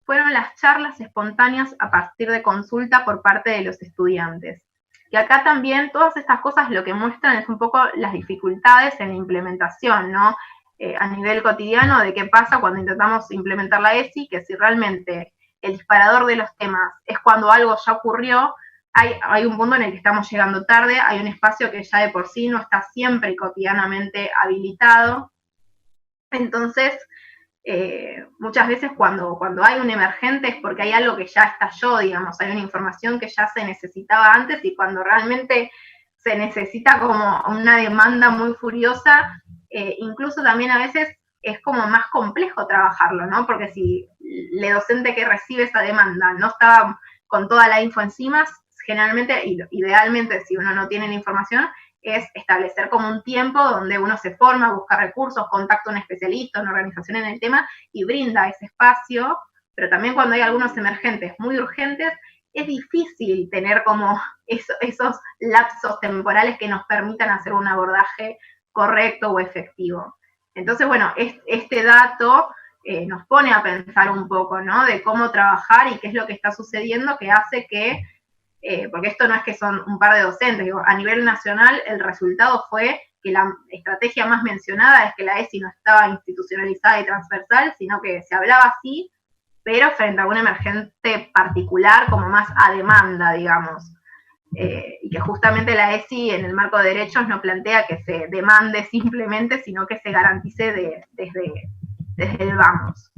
A: fueron las charlas espontáneas a partir de consulta por parte de los estudiantes. Y acá también todas estas cosas lo que muestran es un poco las dificultades en la implementación, ¿no? A nivel cotidiano de qué pasa cuando intentamos implementar la ESI, que si realmente el disparador de los temas es cuando algo ya ocurrió, hay un punto en el que estamos llegando tarde, hay un espacio que ya de por sí no está siempre y cotidianamente habilitado. Entonces, muchas veces cuando hay un emergente es porque hay algo que ya estalló, digamos, hay una información que ya se necesitaba antes, y cuando realmente se necesita como una demanda muy furiosa, incluso también a veces es como más complejo trabajarlo, ¿no? Porque si el docente que recibe esa demanda no estaba con toda la info encima, generalmente, idealmente, si uno no tiene la información, es establecer como un tiempo donde uno se forma, busca recursos, contacta a un especialista, una organización en el tema y brinda ese espacio, pero también cuando hay algunos emergentes muy urgentes, es difícil tener como esos lapsos temporales que nos permitan hacer un abordaje correcto o efectivo. Entonces, bueno, este dato nos pone a pensar un poco, ¿no? De cómo trabajar y qué es lo que está sucediendo que hace que porque esto no es que son un par de docentes, digo, a nivel nacional el resultado fue que la estrategia más mencionada es que la ESI no estaba institucionalizada y transversal, sino que se hablaba así, pero frente a un emergente particular como más a demanda, digamos. Y que justamente la ESI en el marco de derechos no plantea que se demande simplemente, sino que se garantice desde el vamos.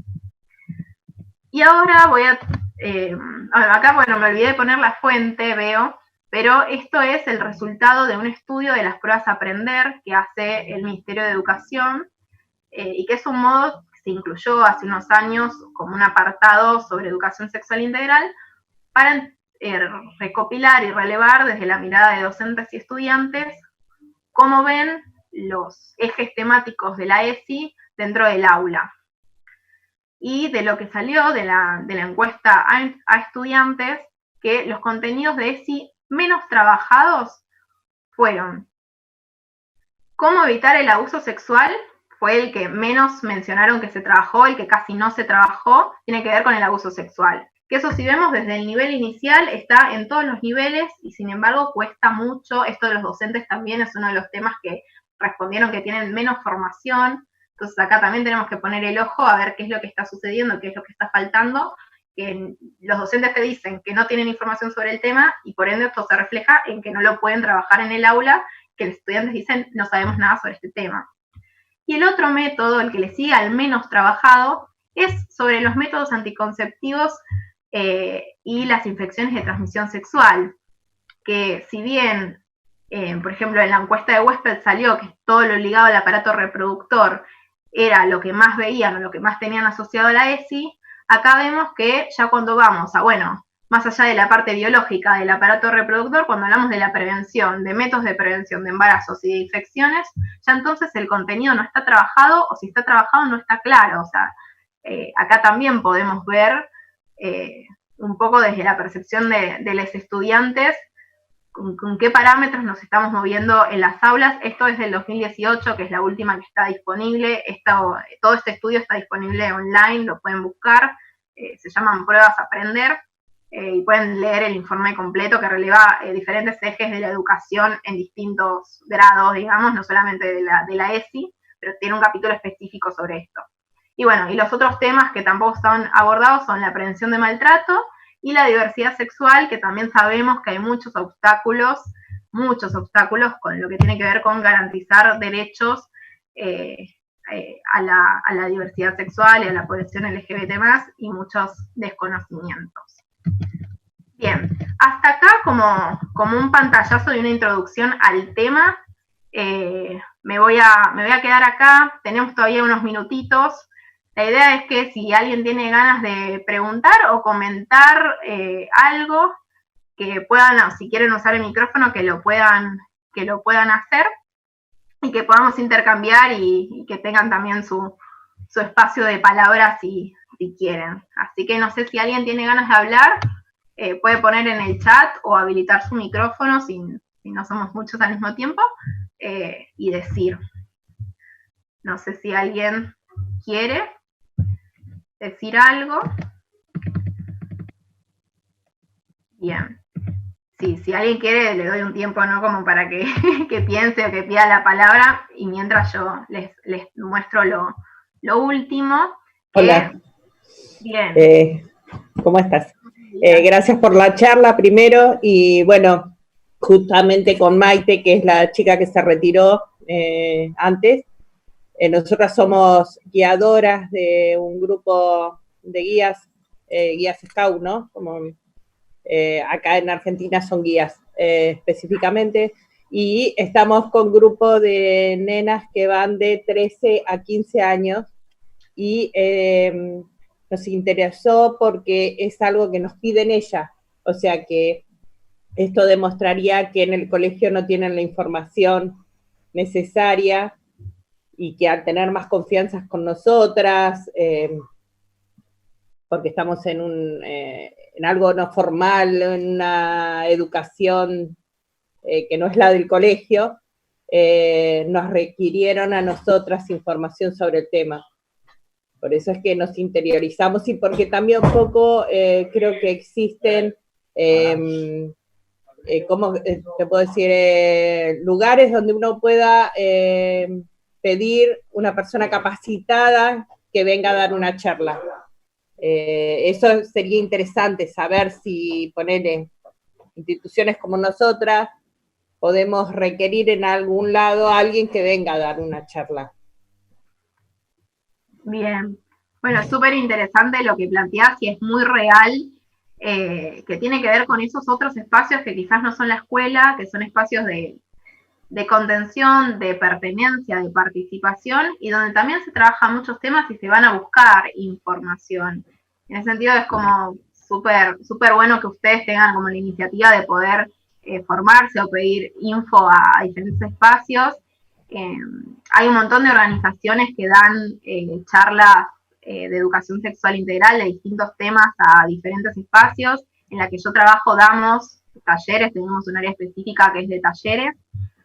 A: Y ahora voy a acá, bueno, me olvidé de poner la fuente, veo, pero esto es el resultado de un estudio de las pruebas a aprender que hace el Ministerio de Educación y que es un modo que se incluyó hace unos años como un apartado sobre educación sexual integral para recopilar y relevar desde la mirada de docentes y estudiantes cómo ven los ejes temáticos de la ESI dentro del aula. y de lo que salió de la encuesta a estudiantes, que los contenidos de ESI menos trabajados fueron cómo evitar el abuso sexual, fue el que menos mencionaron que se trabajó, el que casi no se trabajó, tiene que ver con el abuso sexual. Que eso, si vemos desde el nivel inicial, está en todos los niveles y sin embargo cuesta mucho. Esto de los docentes también es uno de los temas que respondieron que tienen menos formación. Entonces acá también tenemos que poner el ojo a ver qué es lo que está sucediendo, qué es lo que está faltando. Que los docentes te dicen que no tienen información sobre el tema y por ende esto se refleja en que no lo pueden trabajar en el aula, que los estudiantes dicen no sabemos nada sobre este tema. Y el otro método, el que le sigue al menos trabajado, es sobre los métodos anticonceptivos y las infecciones de transmisión sexual, que si bien, por ejemplo, en la encuesta de Huésped salió que todo lo ligado al aparato reproductor era lo que más veían o lo que más tenían asociado a la ESI, acá vemos que ya cuando vamos a, bueno, más allá de la parte biológica del aparato reproductor, cuando hablamos de la prevención, de métodos de prevención de embarazos y de infecciones, ya entonces el contenido no está trabajado, o si está trabajado no está claro. O sea, acá también podemos ver un poco desde la percepción de los estudiantes con qué parámetros nos estamos moviendo en las aulas. Esto es del 2018, que es la última que está disponible. Todo este estudio está disponible online, lo pueden buscar. Se llaman Pruebas a Aprender. Y pueden leer el informe completo que releva diferentes ejes de la educación en distintos grados, digamos, no solamente de la ESI, pero tiene un capítulo específico sobre esto. Y bueno, y los otros temas que tampoco están abordados son la prevención de maltrato y la diversidad sexual, que también sabemos que hay muchos obstáculos con lo que tiene que ver con garantizar derechos a la diversidad sexual y a la población LGBT+, y muchos desconocimientos. Bien, hasta acá como un pantallazo y una introducción al tema. Me voy a quedar acá, tenemos todavía unos minutitos. La idea es que si alguien tiene ganas de preguntar o comentar algo, que puedan, o si quieren usar el micrófono, que lo puedan hacer y que podamos intercambiar y que tengan también su espacio de palabras si quieren. Así que no sé si alguien tiene ganas de hablar, puede poner en el chat o habilitar su micrófono si no somos muchos al mismo tiempo y decir. No sé si alguien quiere decir algo. Bien. Sí, si alguien quiere, le doy un tiempo, ¿no? Como para que piense o que pida la palabra, y mientras yo les muestro lo último.
B: Hola.
A: Bien.
B: ¿Cómo estás? Gracias por la charla primero, y bueno, justamente con Maite, que es la chica que se retiró antes. Nosotras somos guiadoras de un grupo de guías Scout, ¿no? Como acá en Argentina son guías específicamente, y estamos con grupo de nenas que van de 13 a 15 años, y nos interesó porque es algo que nos piden ellas, o sea que esto demostraría que en el colegio no tienen la información necesaria y que al tener más confianza con nosotras, porque estamos en algo no formal, en una educación que no es la del colegio, nos requirieron a nosotras información sobre el tema. Por eso es que nos interiorizamos, y porque también un poco creo que existen, ¿cómo te puedo decir? Lugares donde uno pueda pedir una persona capacitada que venga a dar una charla. Eso sería interesante saber si poner instituciones como nosotras podemos requerir en algún lado a alguien que venga a dar una charla.
A: Bien. Bueno, es súper interesante lo que planteás y es muy real, que tiene que ver con esos otros espacios que quizás no son la escuela, que son espacios de contención, de pertenencia, de participación, y donde también se trabajan muchos temas y se van a buscar información. En ese sentido es como súper bueno que ustedes tengan como la iniciativa de poder formarse o pedir info a diferentes espacios. Hay un montón de organizaciones que dan charlas de educación sexual integral de distintos temas a diferentes espacios. En la que yo trabajo damos talleres, tenemos un área específica que es de talleres,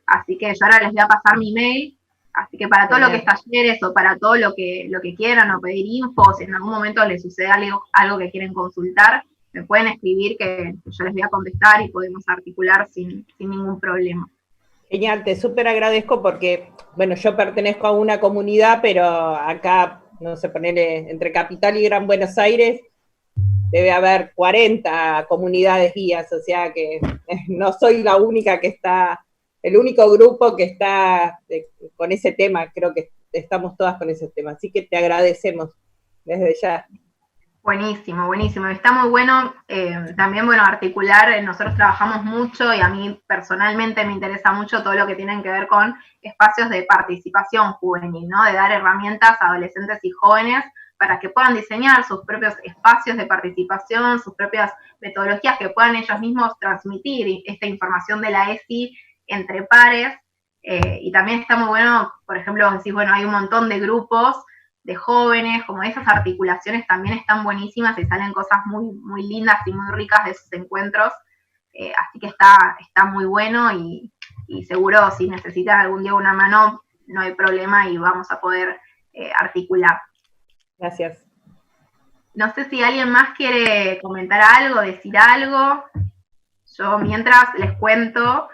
A: así que yo ahora les voy a pasar mi mail, así que para todo lo que es talleres o para todo lo que quieran o pedir info, si en algún momento les sucede algo que quieren consultar, me pueden escribir que yo les voy a contestar y podemos articular sin ningún problema.
B: Genial, te súper agradezco porque, bueno, yo pertenezco a una comunidad, pero acá, no sé, ponerle entre Capital y Gran Buenos Aires, debe haber 40 comunidades guías, o sea que no soy la única que está, el único grupo que está con ese tema, creo que estamos todas con ese tema, así que te agradecemos desde ya.
A: Buenísimo, buenísimo. Está muy bueno también, bueno, articular, nosotros trabajamos mucho y a mí personalmente me interesa mucho todo lo que tiene que ver con espacios de participación juvenil, ¿no? De dar herramientas a adolescentes y jóvenes para que puedan diseñar sus propios espacios de participación, sus propias metodologías que puedan ellos mismos transmitir esta información de la ESI entre pares. Y también está muy bueno, por ejemplo, decís, bueno, hay un montón de grupos de jóvenes, como esas articulaciones también están buenísimas y salen cosas muy, muy lindas y muy ricas de esos encuentros, así que está muy bueno y seguro si necesitas algún día una mano, no hay problema y vamos a poder articular.
B: Gracias.
A: No sé si alguien más quiere comentar algo, decir algo. Yo mientras les cuento,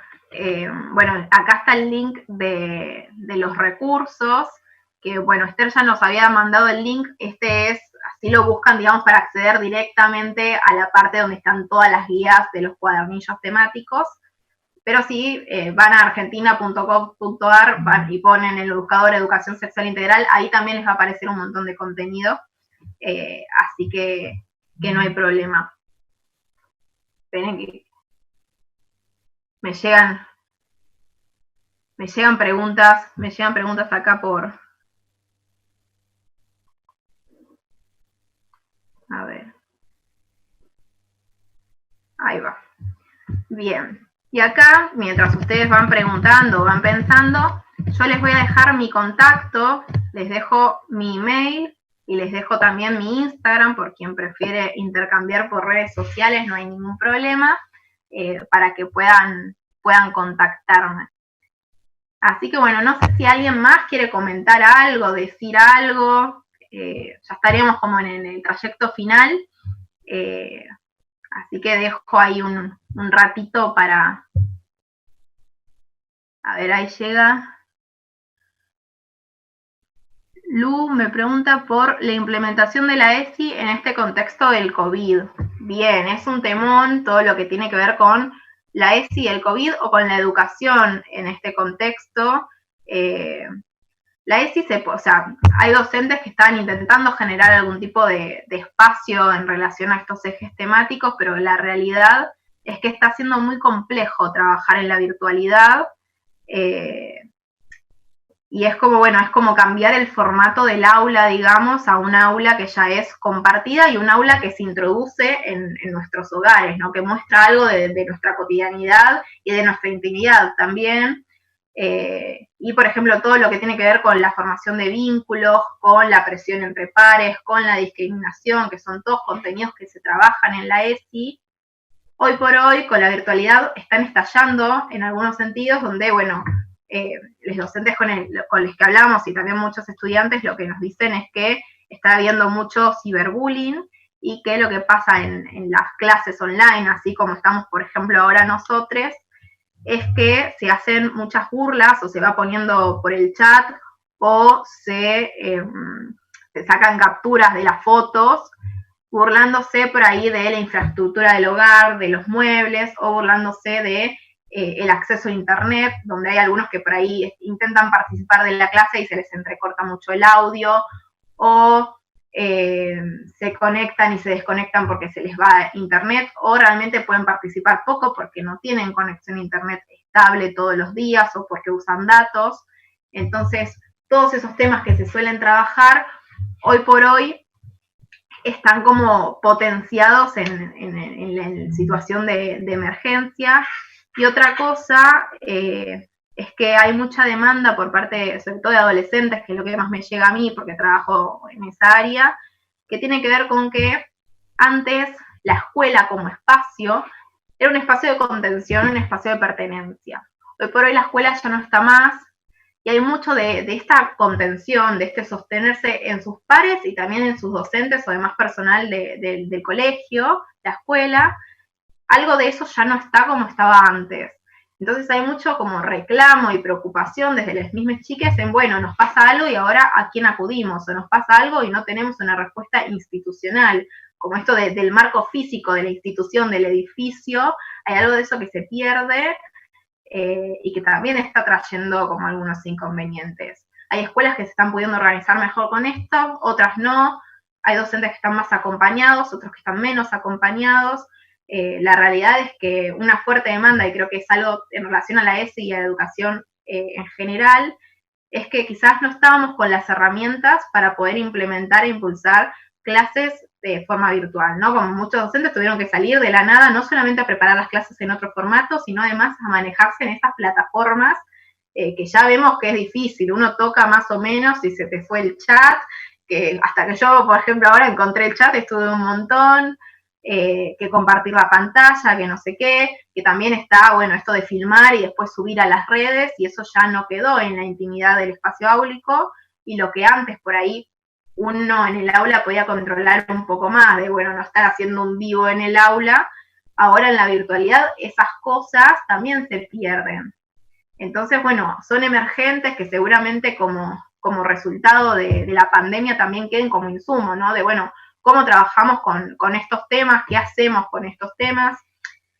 A: bueno, acá está el link de los recursos, que bueno, Esther ya nos había mandado el link, así lo buscan, digamos, para acceder directamente a la parte donde están todas las guías de los cuadernillos temáticos, pero si van a argentina.gov.ar y ponen el buscador Educación Sexual Integral, ahí también les va a aparecer un montón de contenido, así que no hay problema. Esperen que me llegan preguntas acá por... A ver. Ahí va. Bien. Y acá, mientras ustedes van preguntando, van pensando, yo les voy a dejar mi contacto, les dejo mi email y les dejo también mi Instagram, por quien prefiere intercambiar por redes sociales, no hay ningún problema, para que puedan contactarme. Así que bueno, no sé si alguien más quiere comentar algo, decir algo, ya estaríamos como en el trayecto final. Así que dejo ahí un ratito para... A ver, ahí llega. Lu me pregunta por la implementación de la ESI en este contexto del COVID. Bien, es un temón todo lo que tiene que ver con la ESI y el COVID o con la educación en este contexto. La ESI, o sea, hay docentes que están intentando generar algún tipo de espacio en relación a estos ejes temáticos, pero la realidad es que está siendo muy complejo trabajar en la virtualidad, y es como, bueno, es como cambiar el formato del aula, digamos, a un aula que ya es compartida y un aula que se introduce en nuestros hogares, ¿no? Que muestra algo de nuestra cotidianidad y de nuestra intimidad también. Y, por ejemplo, todo lo que tiene que ver con la formación de vínculos, con la presión entre pares, con la discriminación, que son todos contenidos que se trabajan en la ESI, hoy por hoy, con la virtualidad, están estallando en algunos sentidos, donde, bueno, los docentes con los que hablamos y también muchos estudiantes lo que nos dicen es que está habiendo mucho ciberbullying y que lo que pasa en las clases online, así como estamos, por ejemplo, ahora nosotros, es que se hacen muchas burlas o se va poniendo por el chat o se sacan capturas de las fotos burlándose por ahí de la infraestructura del hogar, de los muebles o burlándose de el acceso a internet, donde hay algunos que por ahí intentan participar de la clase y se les entrecorta mucho el audio o se conectan y se desconectan porque se les va internet o realmente pueden participar poco porque no tienen conexión a internet estable todos los días o porque usan datos. Entonces, todos esos temas que se suelen trabajar, hoy por hoy, están como potenciados en situación de emergencia. Y otra cosa, es que hay mucha demanda por parte, sobre todo de adolescentes, que es lo que más me llega a mí, porque trabajo en esa área, que tiene que ver con que antes la escuela como espacio era un espacio de contención, un espacio de pertenencia. Hoy por hoy la escuela ya no está más, y hay mucho de esta contención, de este sostenerse en sus pares y también en sus docentes o demás personal del colegio, la escuela. Algo de eso ya no está como estaba antes. Entonces hay mucho como reclamo y preocupación desde las mismas chicas en, bueno, nos pasa algo y ahora a quién acudimos, o nos pasa algo y no tenemos una respuesta institucional, como esto del marco físico de la institución, del edificio, hay algo de eso que se pierde y que también está trayendo como algunos inconvenientes. Hay escuelas que se están pudiendo organizar mejor con esto, otras no, hay docentes que están más acompañados, otros que están menos acompañados. La realidad es que una fuerte demanda, y creo que es algo en relación a la ESI y a la educación en general, es que quizás no estábamos con las herramientas para poder implementar e impulsar clases de forma virtual, ¿no? Como muchos docentes tuvieron que salir de la nada, no solamente a preparar las clases en otro formato, sino además a manejarse en estas plataformas que ya vemos que es difícil, uno toca más o menos y se te fue el chat, que hasta que yo, por ejemplo, ahora encontré el chat, estuve un montón, que compartir la pantalla, que no sé qué, que también está, bueno, esto de filmar y después subir a las redes, y eso ya no quedó en la intimidad del espacio áulico, y lo que antes por ahí uno en el aula podía controlar un poco más, de, bueno, no estar haciendo un vivo en el aula, ahora en la virtualidad esas cosas también se pierden. Entonces, bueno, son emergentes que seguramente como resultado de la pandemia también queden como insumo, ¿no? De, bueno, cómo trabajamos con estos temas, qué hacemos con estos temas.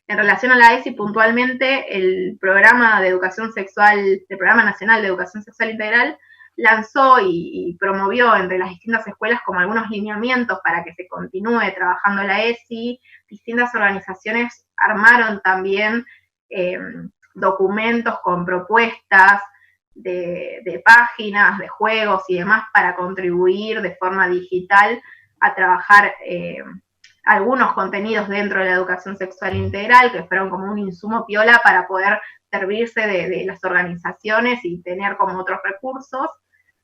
A: En relación a la ESI, puntualmente, el programa de educación sexual, el Programa Nacional de Educación Sexual Integral, lanzó y promovió entre las distintas escuelas como algunos lineamientos para que se continúe trabajando la ESI. Distintas organizaciones armaron también documentos con propuestas de páginas, de juegos y demás para contribuir de forma digital a trabajar algunos contenidos dentro de la educación sexual integral, que fueron como un insumo piola para poder servirse de las organizaciones y tener como otros recursos.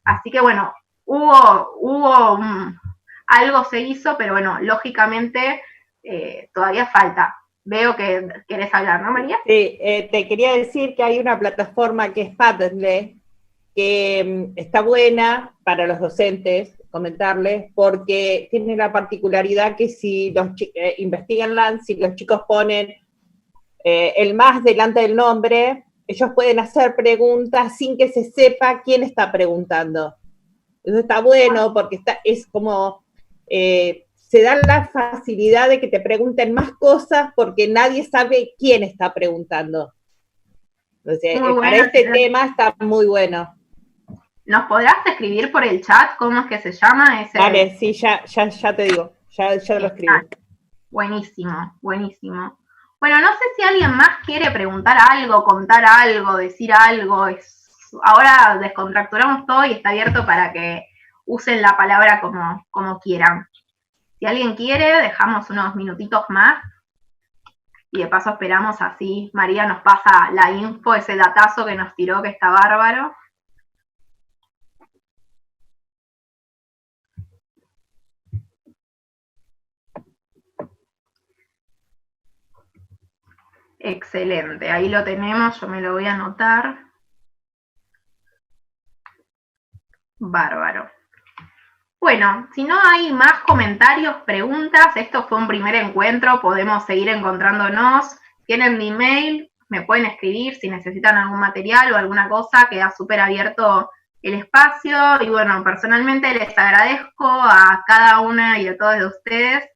A: Así que bueno, algo se hizo, pero bueno, lógicamente todavía falta. Veo que querés hablar, ¿no, María?
B: Sí, te quería decir que hay una plataforma que es Padlet, que está buena para los docentes, comentarles, porque tiene la particularidad que si los investiganla, si los chicos ponen el más delante del nombre, ellos pueden hacer preguntas sin que se sepa quién está preguntando. Eso está bueno porque es como, se da la facilidad de que te pregunten más cosas porque nadie sabe quién está preguntando. Entonces, para este tema está muy bueno.
A: ¿Nos podrás escribir por el chat cómo es que se llama ese?
B: Vale, sí, ya te digo, ya lo escribo.
A: Buenísimo, buenísimo. Bueno, no sé si alguien más quiere preguntar algo, contar algo, decir algo. Ahora descontracturamos todo y está abierto para que usen la palabra como quieran. Si alguien quiere, dejamos unos minutitos más y de paso esperamos así. María nos pasa la info, ese datazo que nos tiró que está bárbaro. Excelente, ahí lo tenemos, yo me lo voy a anotar. Bárbaro. Bueno, si no hay más comentarios, preguntas, esto fue un primer encuentro, podemos seguir encontrándonos. Tienen mi email, me pueden escribir si necesitan algún material o alguna cosa, queda súper abierto el espacio. Y bueno, personalmente les agradezco a cada una y a todos de ustedes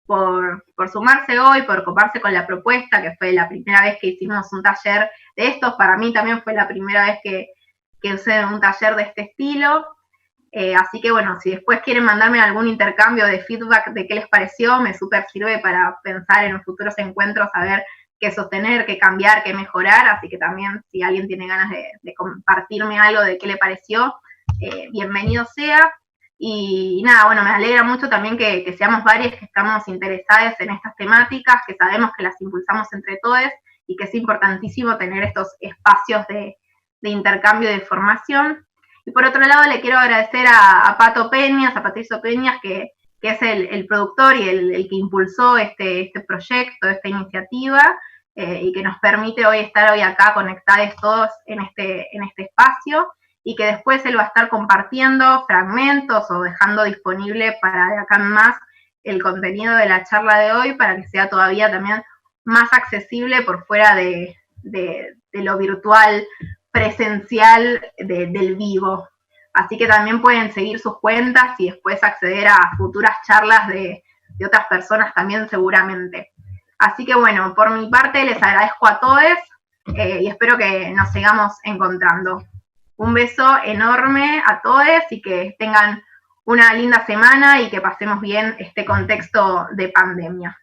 A: por sumarse hoy, por coparse con la propuesta, que fue la primera vez que hicimos un taller de estos. Para mí también fue la primera vez que usé un taller de este estilo. Así que bueno, si después quieren mandarme algún intercambio de feedback de qué les pareció, me súper sirve para pensar en futuros encuentros, a ver qué sostener, qué cambiar, qué mejorar. Así que también si alguien tiene ganas de compartirme algo de qué le pareció, bienvenido sea. Y nada, bueno, me alegra mucho también que seamos varias que estamos interesadas en estas temáticas, que sabemos que las impulsamos entre todos y que es importantísimo tener estos espacios de intercambio de información. Y por otro lado le quiero agradecer a Patricio Peñas, que es el productor y el que impulsó este proyecto, esta iniciativa, y que nos permite estar hoy acá conectados todos en este espacio, y que después él va a estar compartiendo fragmentos o dejando disponible para de acá en más el contenido de la charla de hoy, para que sea todavía también más accesible por fuera de lo virtual, presencial, del vivo. Así que también pueden seguir sus cuentas y después acceder a futuras charlas de otras personas también seguramente. Así que bueno, por mi parte les agradezco a todos y espero que nos sigamos encontrando. Un beso enorme a todos y que tengan una linda semana y que pasemos bien este contexto de pandemia.